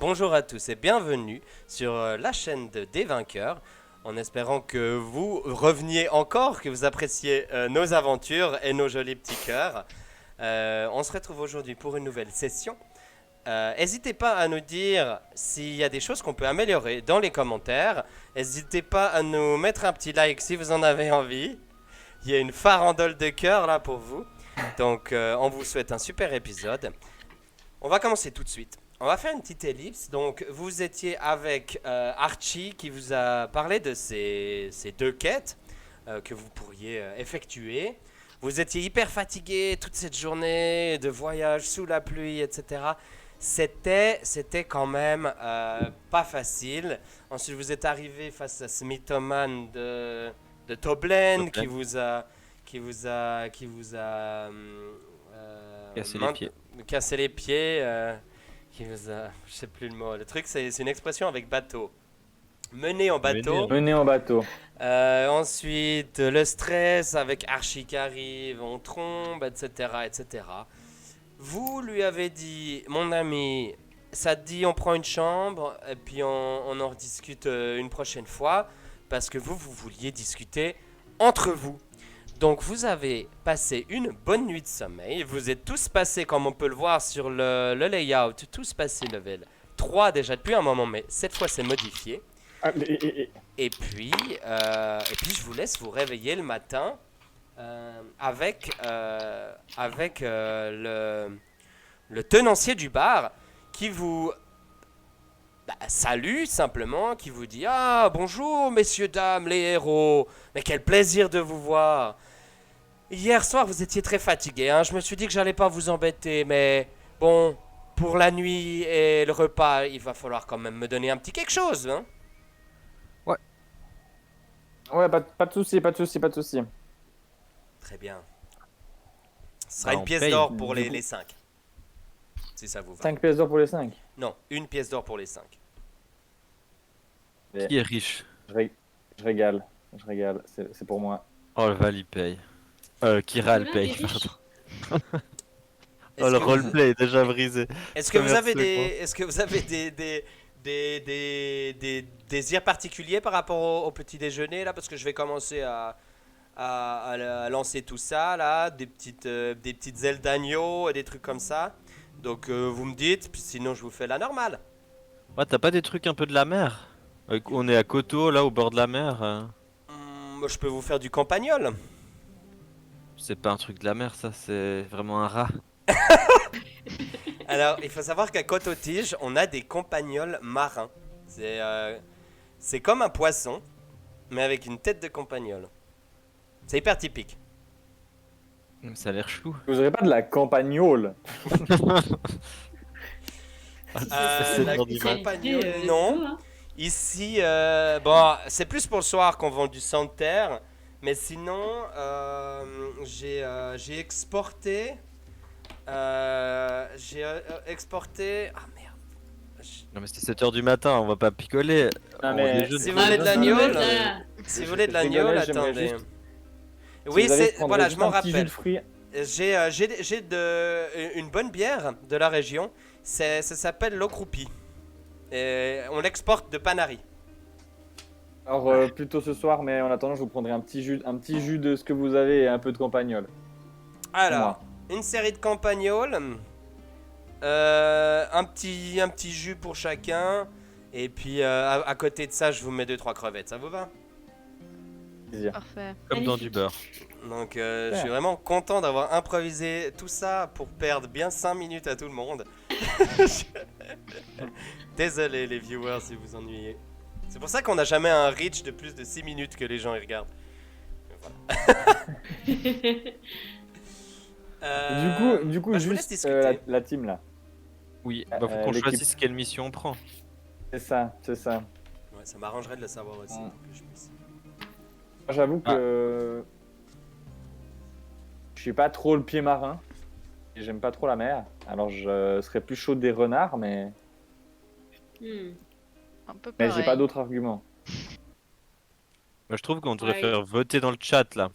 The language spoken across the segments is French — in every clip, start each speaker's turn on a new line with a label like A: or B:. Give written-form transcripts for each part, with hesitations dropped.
A: bonjour à tous et bienvenue sur la chaîne des vainqueurs, en espérant que vous reveniez encore, que vous appréciez nos aventures et nos jolis petits cœurs. On se retrouve aujourd'hui pour une nouvelle session. N'hésitez pas à nous dire s'il y a des choses qu'on peut améliorer dans les commentaires. N'hésitez pas à nous mettre un petit like si vous en avez envie. Il y a une farandole de cœur là pour vous. Donc on vous souhaite un super épisode. On va commencer tout de suite. On va faire une petite ellipse. Donc, vous étiez avec Archie qui vous a parlé de ces deux quêtes que vous pourriez effectuer. Vous étiez hyper fatigué toute cette journée de voyage sous la pluie, etc. C'était quand même pas facile. Ensuite, vous êtes arrivé face à ce mythomane de Toblen qui vous a
B: Casser les pieds.
A: cassé les pieds, qui vous a, je sais plus le mot. Le truc, c'est une expression avec bateau. Mené en bateau.
C: Mené en bateau.
A: Ensuite, le stress avec Archie qui arrive, on trombe, etc., etc. Vous lui avez dit, mon ami, ça te dit on prend une chambre et puis on en rediscute une prochaine fois parce que vous vouliez discuter entre vous. Donc vous avez passé une bonne nuit de sommeil, vous êtes tous passés, comme on peut le voir sur le layout, tous passés level 3 déjà depuis un moment, mais cette fois c'est modifié. Et puis je vous laisse vous réveiller le matin avec le tenancier du bar qui vous salue simplement, qui vous dit « Ah, bonjour messieurs, dames, les héros, mais quel plaisir de vous voir !» Hier soir, vous étiez très fatigué, hein. Je me suis dit que j'allais pas vous embêter, mais bon, pour la nuit et le repas, il va falloir quand même me donner un petit quelque chose, hein.
C: Ouais, pas de soucis, pas de soucis, pas de soucis.
A: Très bien. Ce sera une
B: on
A: pièce
B: paye,
A: d'or pour
C: du
A: les
C: coup.
A: 5, si ça vous va.
C: 5 pièces d'or pour les 5.
A: Non, une pièce d'or pour les 5.
B: Qui est riche?
C: Je régale, je régale, c'est pour moi.
B: Oh, le Val, il paye. Kira, elle paye,
D: les riches.
B: pardon. Oh, le roleplay est déjà brisé.
A: Est-ce que vous avez
B: Merci,
A: des, est-ce que vous avez des désirs particuliers par rapport au petit déjeuner là, parce que je vais commencer à lancer tout ça là, des petites ailes d'agneau et des trucs comme ça. Donc vous me dites, puis sinon je vous fais la normale.
B: Ouais, t'as pas des trucs un peu de la mer? On est à Koto, là, au bord de la mer.
A: Moi je peux vous faire du campagnol.
B: C'est pas un truc de la mer, ça, c'est vraiment un rat.
A: Alors il faut savoir qu'à Côte-aux-Tiges, on a des campagnols marins. C'est comme un poisson, mais avec une tête de campagnol. C'est hyper typique.
B: Ça a l'air chou.
C: Vous aurez pas de la campagnole?
B: C'est
A: La
B: dans du mat.
A: campagnole, non. Ici, bon, c'est plus pour le soir qu'on vend du sang de terre. Mais sinon, j'ai exporté. Ah merde.
B: Non, mais c'était 7h du matin, on va pas picoler.
C: Non,
B: On
C: mais-
B: déjeune.
A: Si vous voulez de l'agneau, si vous voulez de l'agneau,
C: Rigolez, j'aimerais
A: attendez.
C: juste-
A: Oui,
C: Si vous avez,
A: c'est
C: prendrez
A: voilà, je
C: juste
A: m'en
C: un petit jus
A: rappelle.
C: de fruits.
A: J'ai une bonne bière de la région. Ça s'appelle l'Ocroupi. Et on l'exporte de Panari.
C: Alors, plutôt ce soir, mais en attendant, je vous prendrai un petit jus de ce que vous avez et un peu de campagnole.
A: Alors, une série de campagnols, un petit jus pour chacun, et puis à côté de ça, je vous mets 2-3 crevettes, ça vous va?
C: Plaisir.
D: Parfait.
B: Comme dans du beurre.
A: Donc je suis vraiment content d'avoir improvisé tout ça pour perdre bien 5 minutes à tout le monde. Désolé les viewers si vous ennuyez. C'est pour ça qu'on n'a jamais un reach de plus de 6 minutes que les gens y regardent. Voilà.
C: Du coup,
A: bah, je vous laisse
C: juste
A: discuter.
C: la team là.
B: Oui, bah faut qu'on
C: l'équipe.
B: choisisse quelle mission on prend.
C: C'est ça, c'est ça.
A: Ouais, ça m'arrangerait de le savoir aussi.
C: Ouais.
A: pour que je puisse-
C: Moi, j'avoue que je suis pas trop le pied marin et j'aime pas trop la mer. Alors je serais plus chaud des renards, mais
D: Un peu
C: j'ai
D: pareil.
C: pas d'autres arguments.
B: Moi, je trouve qu'on devrait
D: Ouais.
B: faire voter dans le chat là.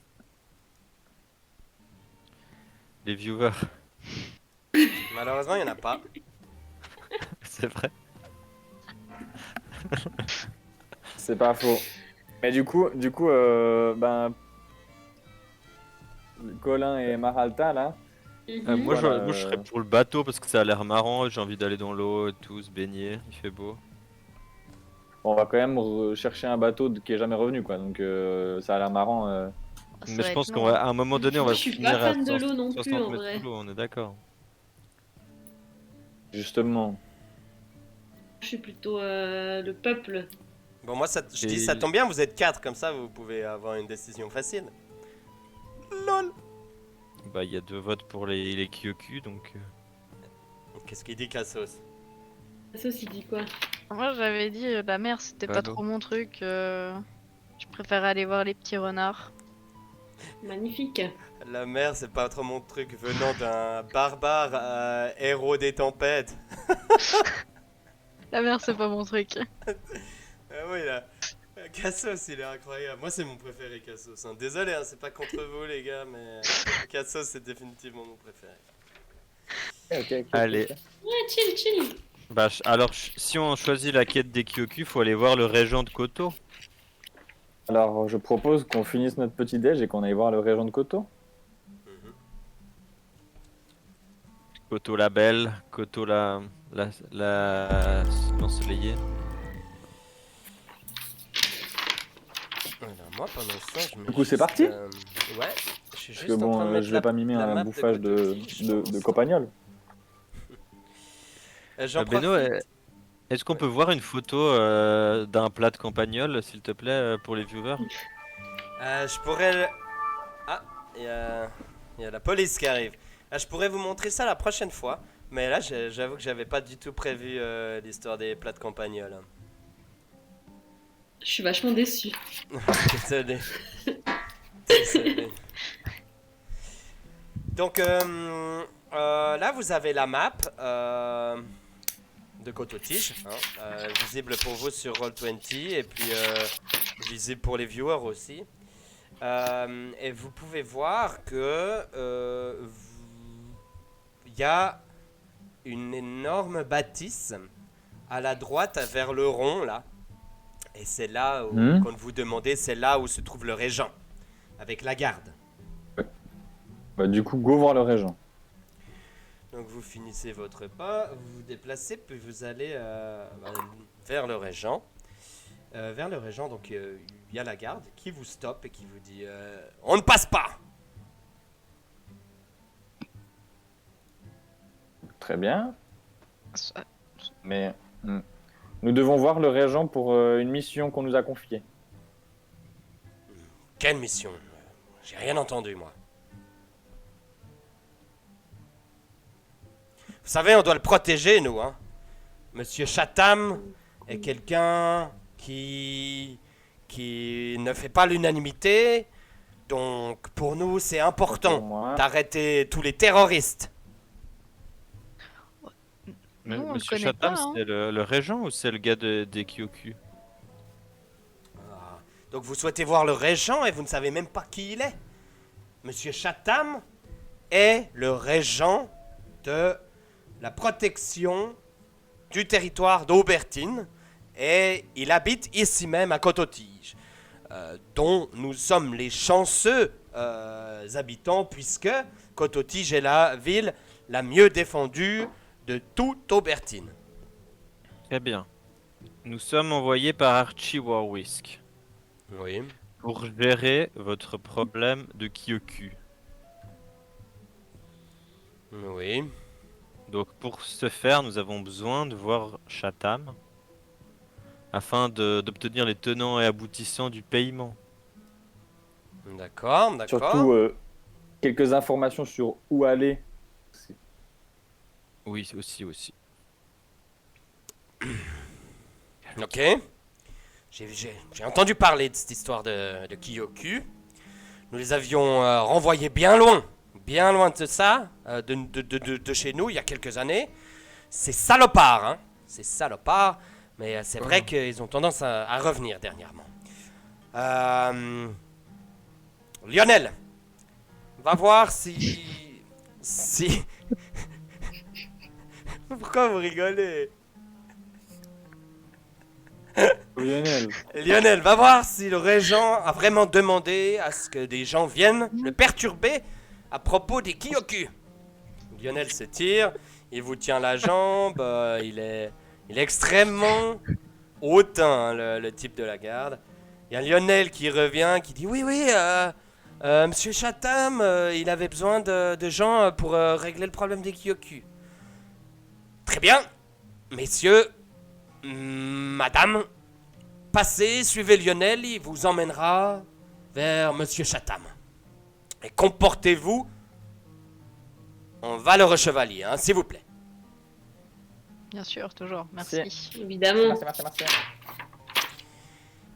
B: Les viewers,
A: Malheureusement, il n'y en a pas.
B: c'est vrai.
C: C'est pas faux. Mais ben, Colin et Maralta, là,
B: Moi,
D: Mhm.
C: Voilà,
B: moi, je serais pour le bateau parce que ça a l'air marrant. J'ai envie d'aller dans l'eau et tout, se baigner. Il fait beau.
C: on va quand même chercher un bateau qui est jamais revenu, quoi. Donc ça a l'air marrant.
D: Ça
B: Mais
D: va
B: je
D: être
B: pense
D: long, hein.
B: qu'à un moment donné, on
D: Moi,
B: va
D: je suis pas
B: finir à
D: fan de l'eau non plus,
B: 60
D: en
B: mètres
D: vrai.
B: sous l'eau, on est d'accord.
C: Justement.
D: Je suis plutôt le peuple.
A: Bon, moi, je dis,
B: Et-
A: ça tombe bien, vous êtes 4, comme ça, vous pouvez avoir une décision facile. LOL.
B: Bah, il y a 2 votes pour les Kyoku, donc.
A: Qu'est-ce qu'il dit, Cassos?
D: Ça aussi dit quoi?
E: Moi j'avais dit la mer c'était pas
B: Ballot.
E: trop mon truc. Je préfère aller voir les petits renards.
D: Magnifique.
A: La mer, c'est pas trop mon truc venant d'un barbare héros des tempêtes.
E: La mer c'est pas mon truc.
A: Ah oui, là. Cassos, il est incroyable. Moi, c'est mon préféré, Cassos. Hein. Désolé, hein, c'est pas contre vous, les gars, mais Cassos, c'est définitivement mon préféré.
C: Ok.
B: Allez.
D: Ouais, chill.
B: Bah, alors, si on choisit la quête des Kyoku, faut aller voir le régent de Koto.
C: Alors, je propose qu'on finisse notre petit déj et qu'on aille voir le régent de Koto.
A: Mhm.
B: Koto la belle, Koto la l'ensoleillée.
A: Alors, moi, pendant ce temps, je mets
C: Du coup, c'est
A: juste,
C: parti
A: ouais, je suis
C: Parce
A: juste
C: que
A: en train de
C: bon,
A: mettre
C: je vais pas mimer
A: la
C: un
A: map
C: bouffage de,
A: Cototige pendant
C: de
A: ce temps.
C: Copagnol.
A: J'en
B: Beno,
A: profite.
B: est-ce qu'on
A: Ouais.
B: peut voir une photo d'un plat de campagnol, s'il te plaît, pour les viewers?
A: Je pourrais... Ah, il y a la police qui arrive. Je pourrais vous montrer ça la prochaine fois. Mais là, j'avoue que j'avais pas du tout prévu l'histoire des plats de campagnol. Hein.
D: Je suis vachement déçue.
A: Désolé. Désolé. Donc, là, vous avez la map de Cototige, hein, visible pour vous sur Roll20 et puis visible pour les viewers aussi. Et vous pouvez voir que il y a une énorme bâtisse à la droite vers le rond là. Et c'est là où, quand vous demandez, c'est là où se trouve le régent avec la garde.
C: Bah, du coup, go voir le régent.
A: Donc vous finissez votre pas, vous vous déplacez, puis vous allez vers le régent. Vers le régent, donc il y a la garde qui vous stoppe et qui vous dit on ne passe pas.
C: Très bien.
E: Ça-
C: Mais nous devons voir le régent pour une mission qu'on nous a confiée.
A: Quelle mission? J'ai rien entendu moi. Vous savez, on doit le protéger, nous, hein. Monsieur Chatham est quelqu'un qui ne fait pas l'unanimité. Donc, pour nous, c'est
C: Pour
A: important
C: moi.
A: d'arrêter tous les terroristes.
E: Nous, on le
B: Monsieur
E: connaît
B: Chatham,
E: pas, hein.
B: c'est le régent ou c'est le gars des Kyoku?
A: Ah, donc, vous souhaitez voir le régent et vous ne savez même pas qui il est. Monsieur Chatham est le régent de la protection du territoire d'Aubertine et il habite ici même à Cototige, dont nous sommes les chanceux habitants puisque Cototige est la ville la mieux défendue de toute Aubertine.
B: Très bien. Nous sommes envoyés par Archie Warwick
A: Oui.
B: pour gérer votre problème de Kyoku.
A: Oui.
B: Donc pour ce faire, nous avons besoin de voir Chatham afin d'obtenir les tenants et aboutissants du paiement.
A: D'accord, d'accord.
C: Surtout quelques informations sur où aller.
B: Oui, aussi.
A: Ok. J'ai entendu parler de cette histoire de Kyoku. Nous les avions renvoyés bien loin de ça, de chez nous, il y a quelques années. C'est salopard, hein. C'est salopard, mais c'est vrai qu'ils ont tendance à revenir dernièrement. Lionel, va voir si... Pourquoi vous rigolez?
C: Lionel.
A: Lionel, va voir si le régent a vraiment demandé à ce que des gens viennent le perturber à propos des Kyoku. Lionel se tire, il vous tient la jambe, il est extrêmement hautain, le type de la garde. Il y a Lionel qui revient, qui dit oui, Monsieur Chatham, il avait besoin de gens pour régler le problème des Kyoku. Très bien, messieurs, madame, passez, suivez Lionel, il vous emmènera vers Monsieur Chatham. Et comportez-vous en valeureux chevalier, hein, s'il vous plaît.
E: Bien sûr, toujours. Merci.
D: Évidemment.
C: Merci.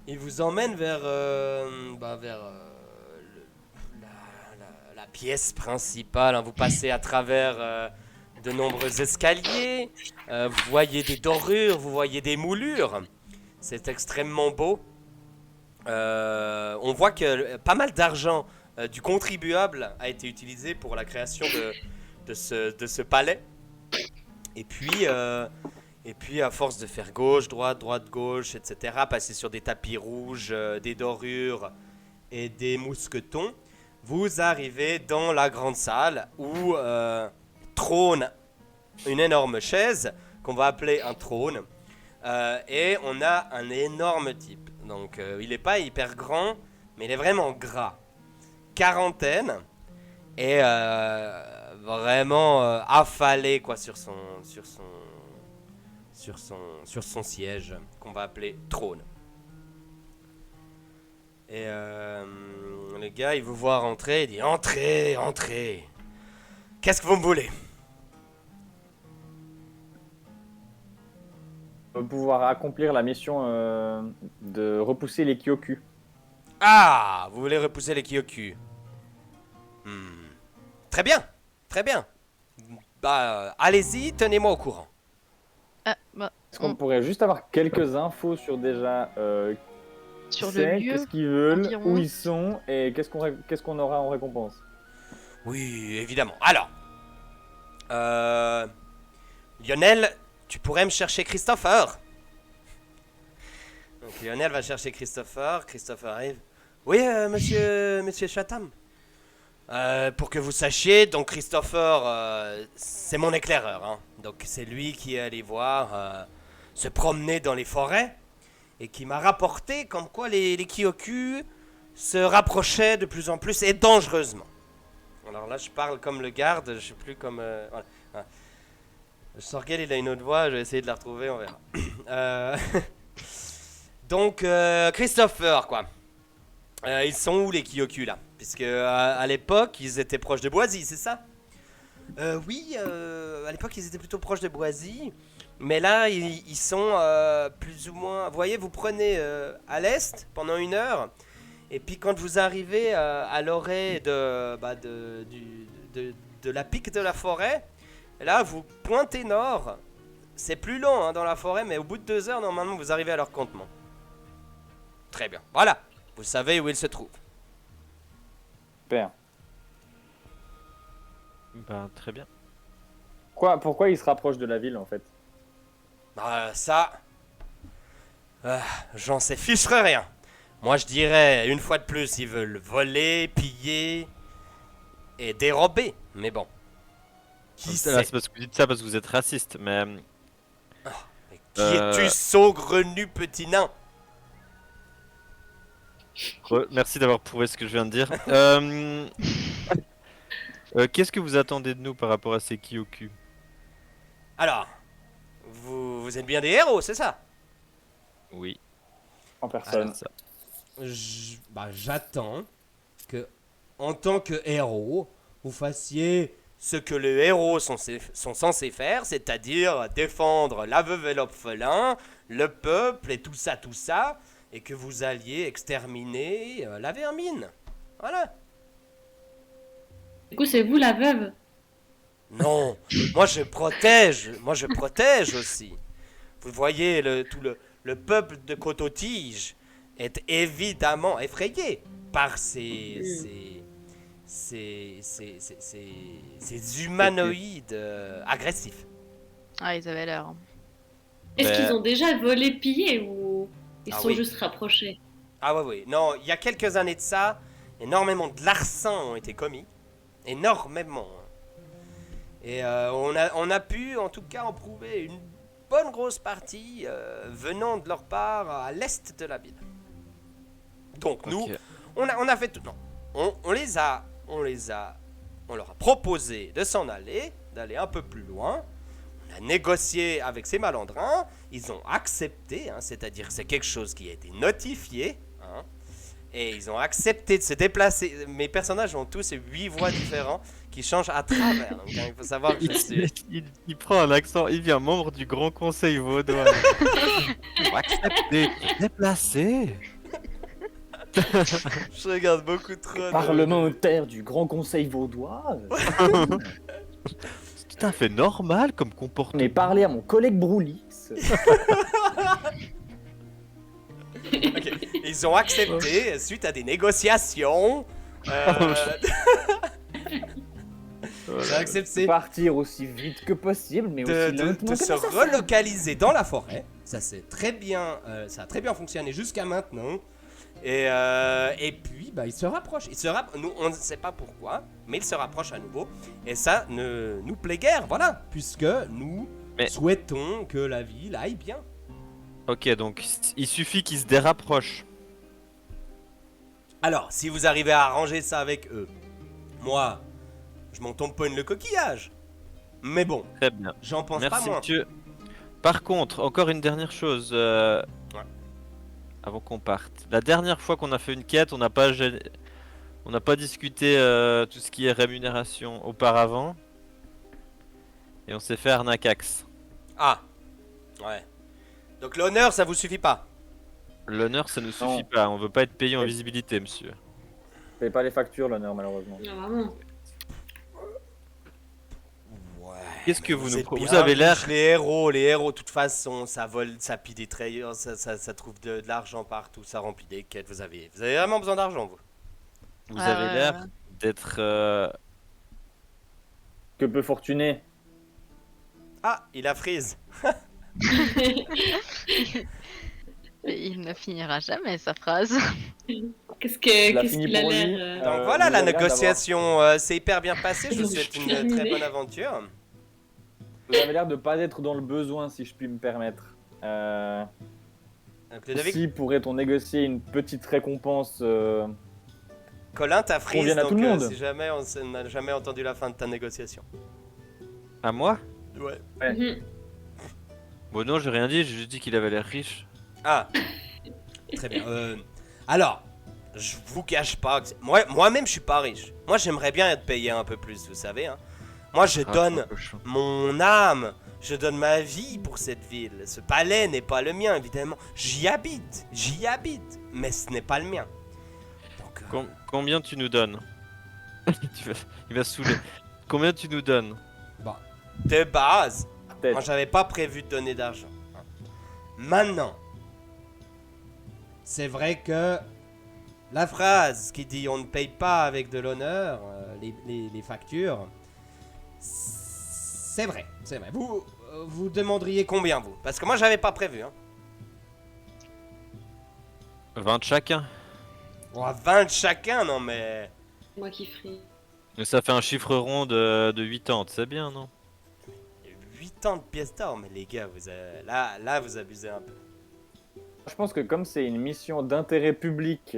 A: Il vous emmène vers, la pièce principale, hein. Vous passez à travers de nombreux escaliers, vous voyez des dorures, vous voyez des moulures. C'est extrêmement beau. On voit que pas mal d'argent du contribuable a été utilisé pour la création de ce palais. Et puis, à force de faire gauche, droite, gauche, etc., passer sur des tapis rouges, des dorures et des mousquetons, vous arrivez dans la grande salle où trône une énorme chaise qu'on va appeler un trône. Et on a un énorme type. Donc il n'est pas hyper grand, mais il est vraiment gras. Quarantaine. Et vraiment affalé quoi, sur son siège, qu'on va appeler trône. Et le gars, il vous voit rentrer, il dit « Entrez. Qu'est-ce que vous me voulez ?»
C: On va pouvoir accomplir la mission de repousser les Kyoku.
A: Ah, vous voulez repousser les Kyoku. Très bien. Bah, allez-y, tenez-moi au courant.
C: Est-ce qu'on pourrait juste avoir quelques infos sur déjà
E: Sur
C: qui
E: le
C: c'est,
E: lieu.
C: qu'est-ce qu'ils veulent,
E: environ.
C: où ils sont et qu'est-ce qu'on aura en récompense?
A: Oui, évidemment. Alors, Lionel, tu pourrais me chercher Christopher. Donc Lionel va chercher Christopher. Christopher arrive. Oui, monsieur Chatham. Pour que vous sachiez, donc Christopher, c'est mon éclaireur. Hein. Donc c'est lui qui est allé voir, se promener dans les forêts et qui m'a rapporté comme quoi les Kyoku se rapprochaient de plus en plus et dangereusement. Alors là, je parle comme le garde, je suis plus comme... voilà. Voilà. Sorgel, il a une autre voix, je vais essayer de la retrouver, on verra. Donc, Christopher, quoi. Ils sont où les Kyoku là? Puisque à l'époque, ils étaient proches de Boisy, c'est ça? Oui, à l'époque, ils étaient plutôt proches de Boisy. Mais là, ils sont plus ou moins... Vous voyez, vous prenez à l'est pendant 1 heure. Et puis quand vous arrivez à l'orée de la pique de la forêt, là, vous pointez nord. C'est plus long hein, dans la forêt, mais au bout de 2 heures, normalement, vous arrivez à leur campement. Très bien. Voilà. Vous savez où ils se trouvent.
C: Super.
B: Bah, très bien.
C: Pourquoi ils se rapprochent de la ville en fait?
A: Ça... j'en sais ficherais rien. Moi, je dirais, une fois de plus, ils veulent voler, piller et dérober. Mais bon. Qui
B: Là,
A: sait?
B: c'est parce que vous dites ça parce que vous êtes raciste, mais
A: Mais qui es-tu, saugrenu petit nain?
B: merci d'avoir prouvé ce que je viens de dire. Qu'est-ce que vous attendez de nous par rapport à ces Kyoku?
A: Alors, vous êtes bien des héros, c'est ça?
B: Oui,
C: En personne.
B: c'est ça.
A: J'attends que, en tant que héros, vous fassiez ce que les héros sont censés faire, c'est-à-dire défendre la veuve et l'orphelin, le peuple et tout ça, et que vous alliez exterminer la vermine. Voilà.
D: Du coup, c'est vous la veuve.
A: Non, moi je protège aussi. Vous voyez, tout le peuple de Cototige est évidemment effrayé par ces humanoïdes agressifs.
E: Ah, ils avaient l'air.
D: Est-ce
B: Mais-
D: qu'ils ont déjà volé, pillé ou... Ils
A: Ah
D: sont
A: oui.
D: juste rapprochés.
A: Ah ouais, oui. Non, il y a quelques années de ça, énormément de larcins ont été commis. Énormément. Et on a pu, en tout cas, en prouver une bonne grosse partie venant de leur part à l'est de la ville. Donc nous,
B: Ok.
A: on a fait tout. Non, on leur a proposé de s'en aller, d'aller un peu plus loin. On a négocié avec ces malandrins. Ils ont accepté, hein, c'est-à-dire que c'est quelque chose qui a été notifié. Hein, et ils ont accepté de se déplacer. Mes personnages ont tous 8 voix différents qui changent à travers. Donc, hein, il faut savoir que je suis.
B: Il prend un accent, il vient membre du Grand Conseil vaudois. Pour accepter de se déplacer.
A: Je regarde beaucoup trop.
C: Parlementaire du Grand Conseil vaudois.
B: C'est tout à fait normal comme
C: On
B: comportement.
C: est parlé à mon collègue Broulix.
A: Ok. Ils ont accepté suite à des négociations. Ils ont accepté
C: Partir aussi vite que possible, mais aussi lentement
A: de
C: que
A: se
C: nécessaire.
A: relocaliser dans la forêt. Ça c'est très bien, ça a très bien fonctionné jusqu'à maintenant. Et puis bah, ils se rapprochent. Nous on ne sait pas pourquoi, mais ils se rapprochent à nouveau. Et ça ne nous plaît guère, voilà, puisque nous souhaitons que la ville aille bien.
B: Ok, donc il suffit qu'ils se dérapprochent.
A: Alors, si vous arrivez à arranger ça avec eux, moi, je m'en tamponne le coquillage. Mais bon,
B: Très bien.
A: j'en pense pas
B: Merci
A: moins.
B: monsieur. Par contre, encore une dernière chose. Avant qu'on parte. La dernière fois qu'on a fait une quête, on n'a pas discuté tout ce qui est rémunération auparavant. Et on s'est fait arnacax.
A: Ah, ouais. Donc l'honneur, ça vous suffit pas.
B: L'honneur, ça nous suffit
C: Non.
B: pas. On veut pas être payé en
C: Et-
B: visibilité, monsieur.
C: Paye pas les factures, l'honneur, malheureusement.
D: Non, vraiment.
A: Ouais.
B: Qu'est-ce que vous nous
A: êtes
B: pro- vous
A: bien
B: avez l'air-
A: riches, les héros, de toute façon, ça vole, ça pille des trahilleurs, ça trouve de l'argent partout, ça remplit des quêtes. Vous avez vraiment besoin d'argent, vous.
B: Vous
E: Ah
B: avez
E: ouais,
B: l'air
E: ouais.
B: d'être.
C: Que peu fortuné.
A: Ah, il a freeze.
E: Mais il ne finira jamais sa phrase.
D: Qu'est-ce
C: l'a
D: qu'est-ce
C: fini
D: qu'il a
C: pour
D: l'air
C: lui.
A: Donc voilà,
C: vous
A: la
C: avez l'air
A: négociation s'est hyper bien passée. Je vous
D: Donc,
A: souhaite
D: je
A: une
D: suis
A: très
D: terminée.
A: bonne aventure.
C: Vous avez l'air de pas être dans le besoin, si je puis me permettre.
A: Donc, Ludovic,
C: Si pourrait-on négocier une petite récompense
A: Colin, t'as freeze,
C: Convienne à
A: donc
C: tout le monde.
A: si jamais on n'a jamais entendu la fin de ta négociation.
B: À moi?
A: Ouais.
D: Mhm.
B: Bon, non, j'ai rien dit, j'ai juste dit qu'il avait l'air riche.
A: Ah, très bien. Alors, je vous cache pas que moi-même je suis pas riche. Moi j'aimerais bien être payé un peu plus, vous savez. Hein. Moi je
B: Ah,
A: donne
B: trop cochon.
A: mon âme, je donne ma vie pour cette ville. Ce palais n'est pas le mien, évidemment. J'y habite, mais ce n'est pas le mien. Donc,
B: Combien tu nous donnes? Il va se saouler. Combien tu nous donnes?
A: bon, de base,
C: tête.
A: moi j'avais pas prévu de donner d'argent. Hein. Maintenant, c'est vrai que la phrase qui dit on ne paye pas avec de l'honneur les factures, c'est vrai, c'est vrai. Vous demanderiez combien vous? Parce que moi j'avais pas prévu. Hein.
B: 20 chacun.
A: Bon, 20 chacun, non mais...
D: Moi qui ferai.
B: Mais ça fait un chiffre rond de 80, c'est bien, non?
A: 80 de pièces d'or, mais les gars, là vous abusez un peu.
C: Je pense que comme c'est une mission d'intérêt public,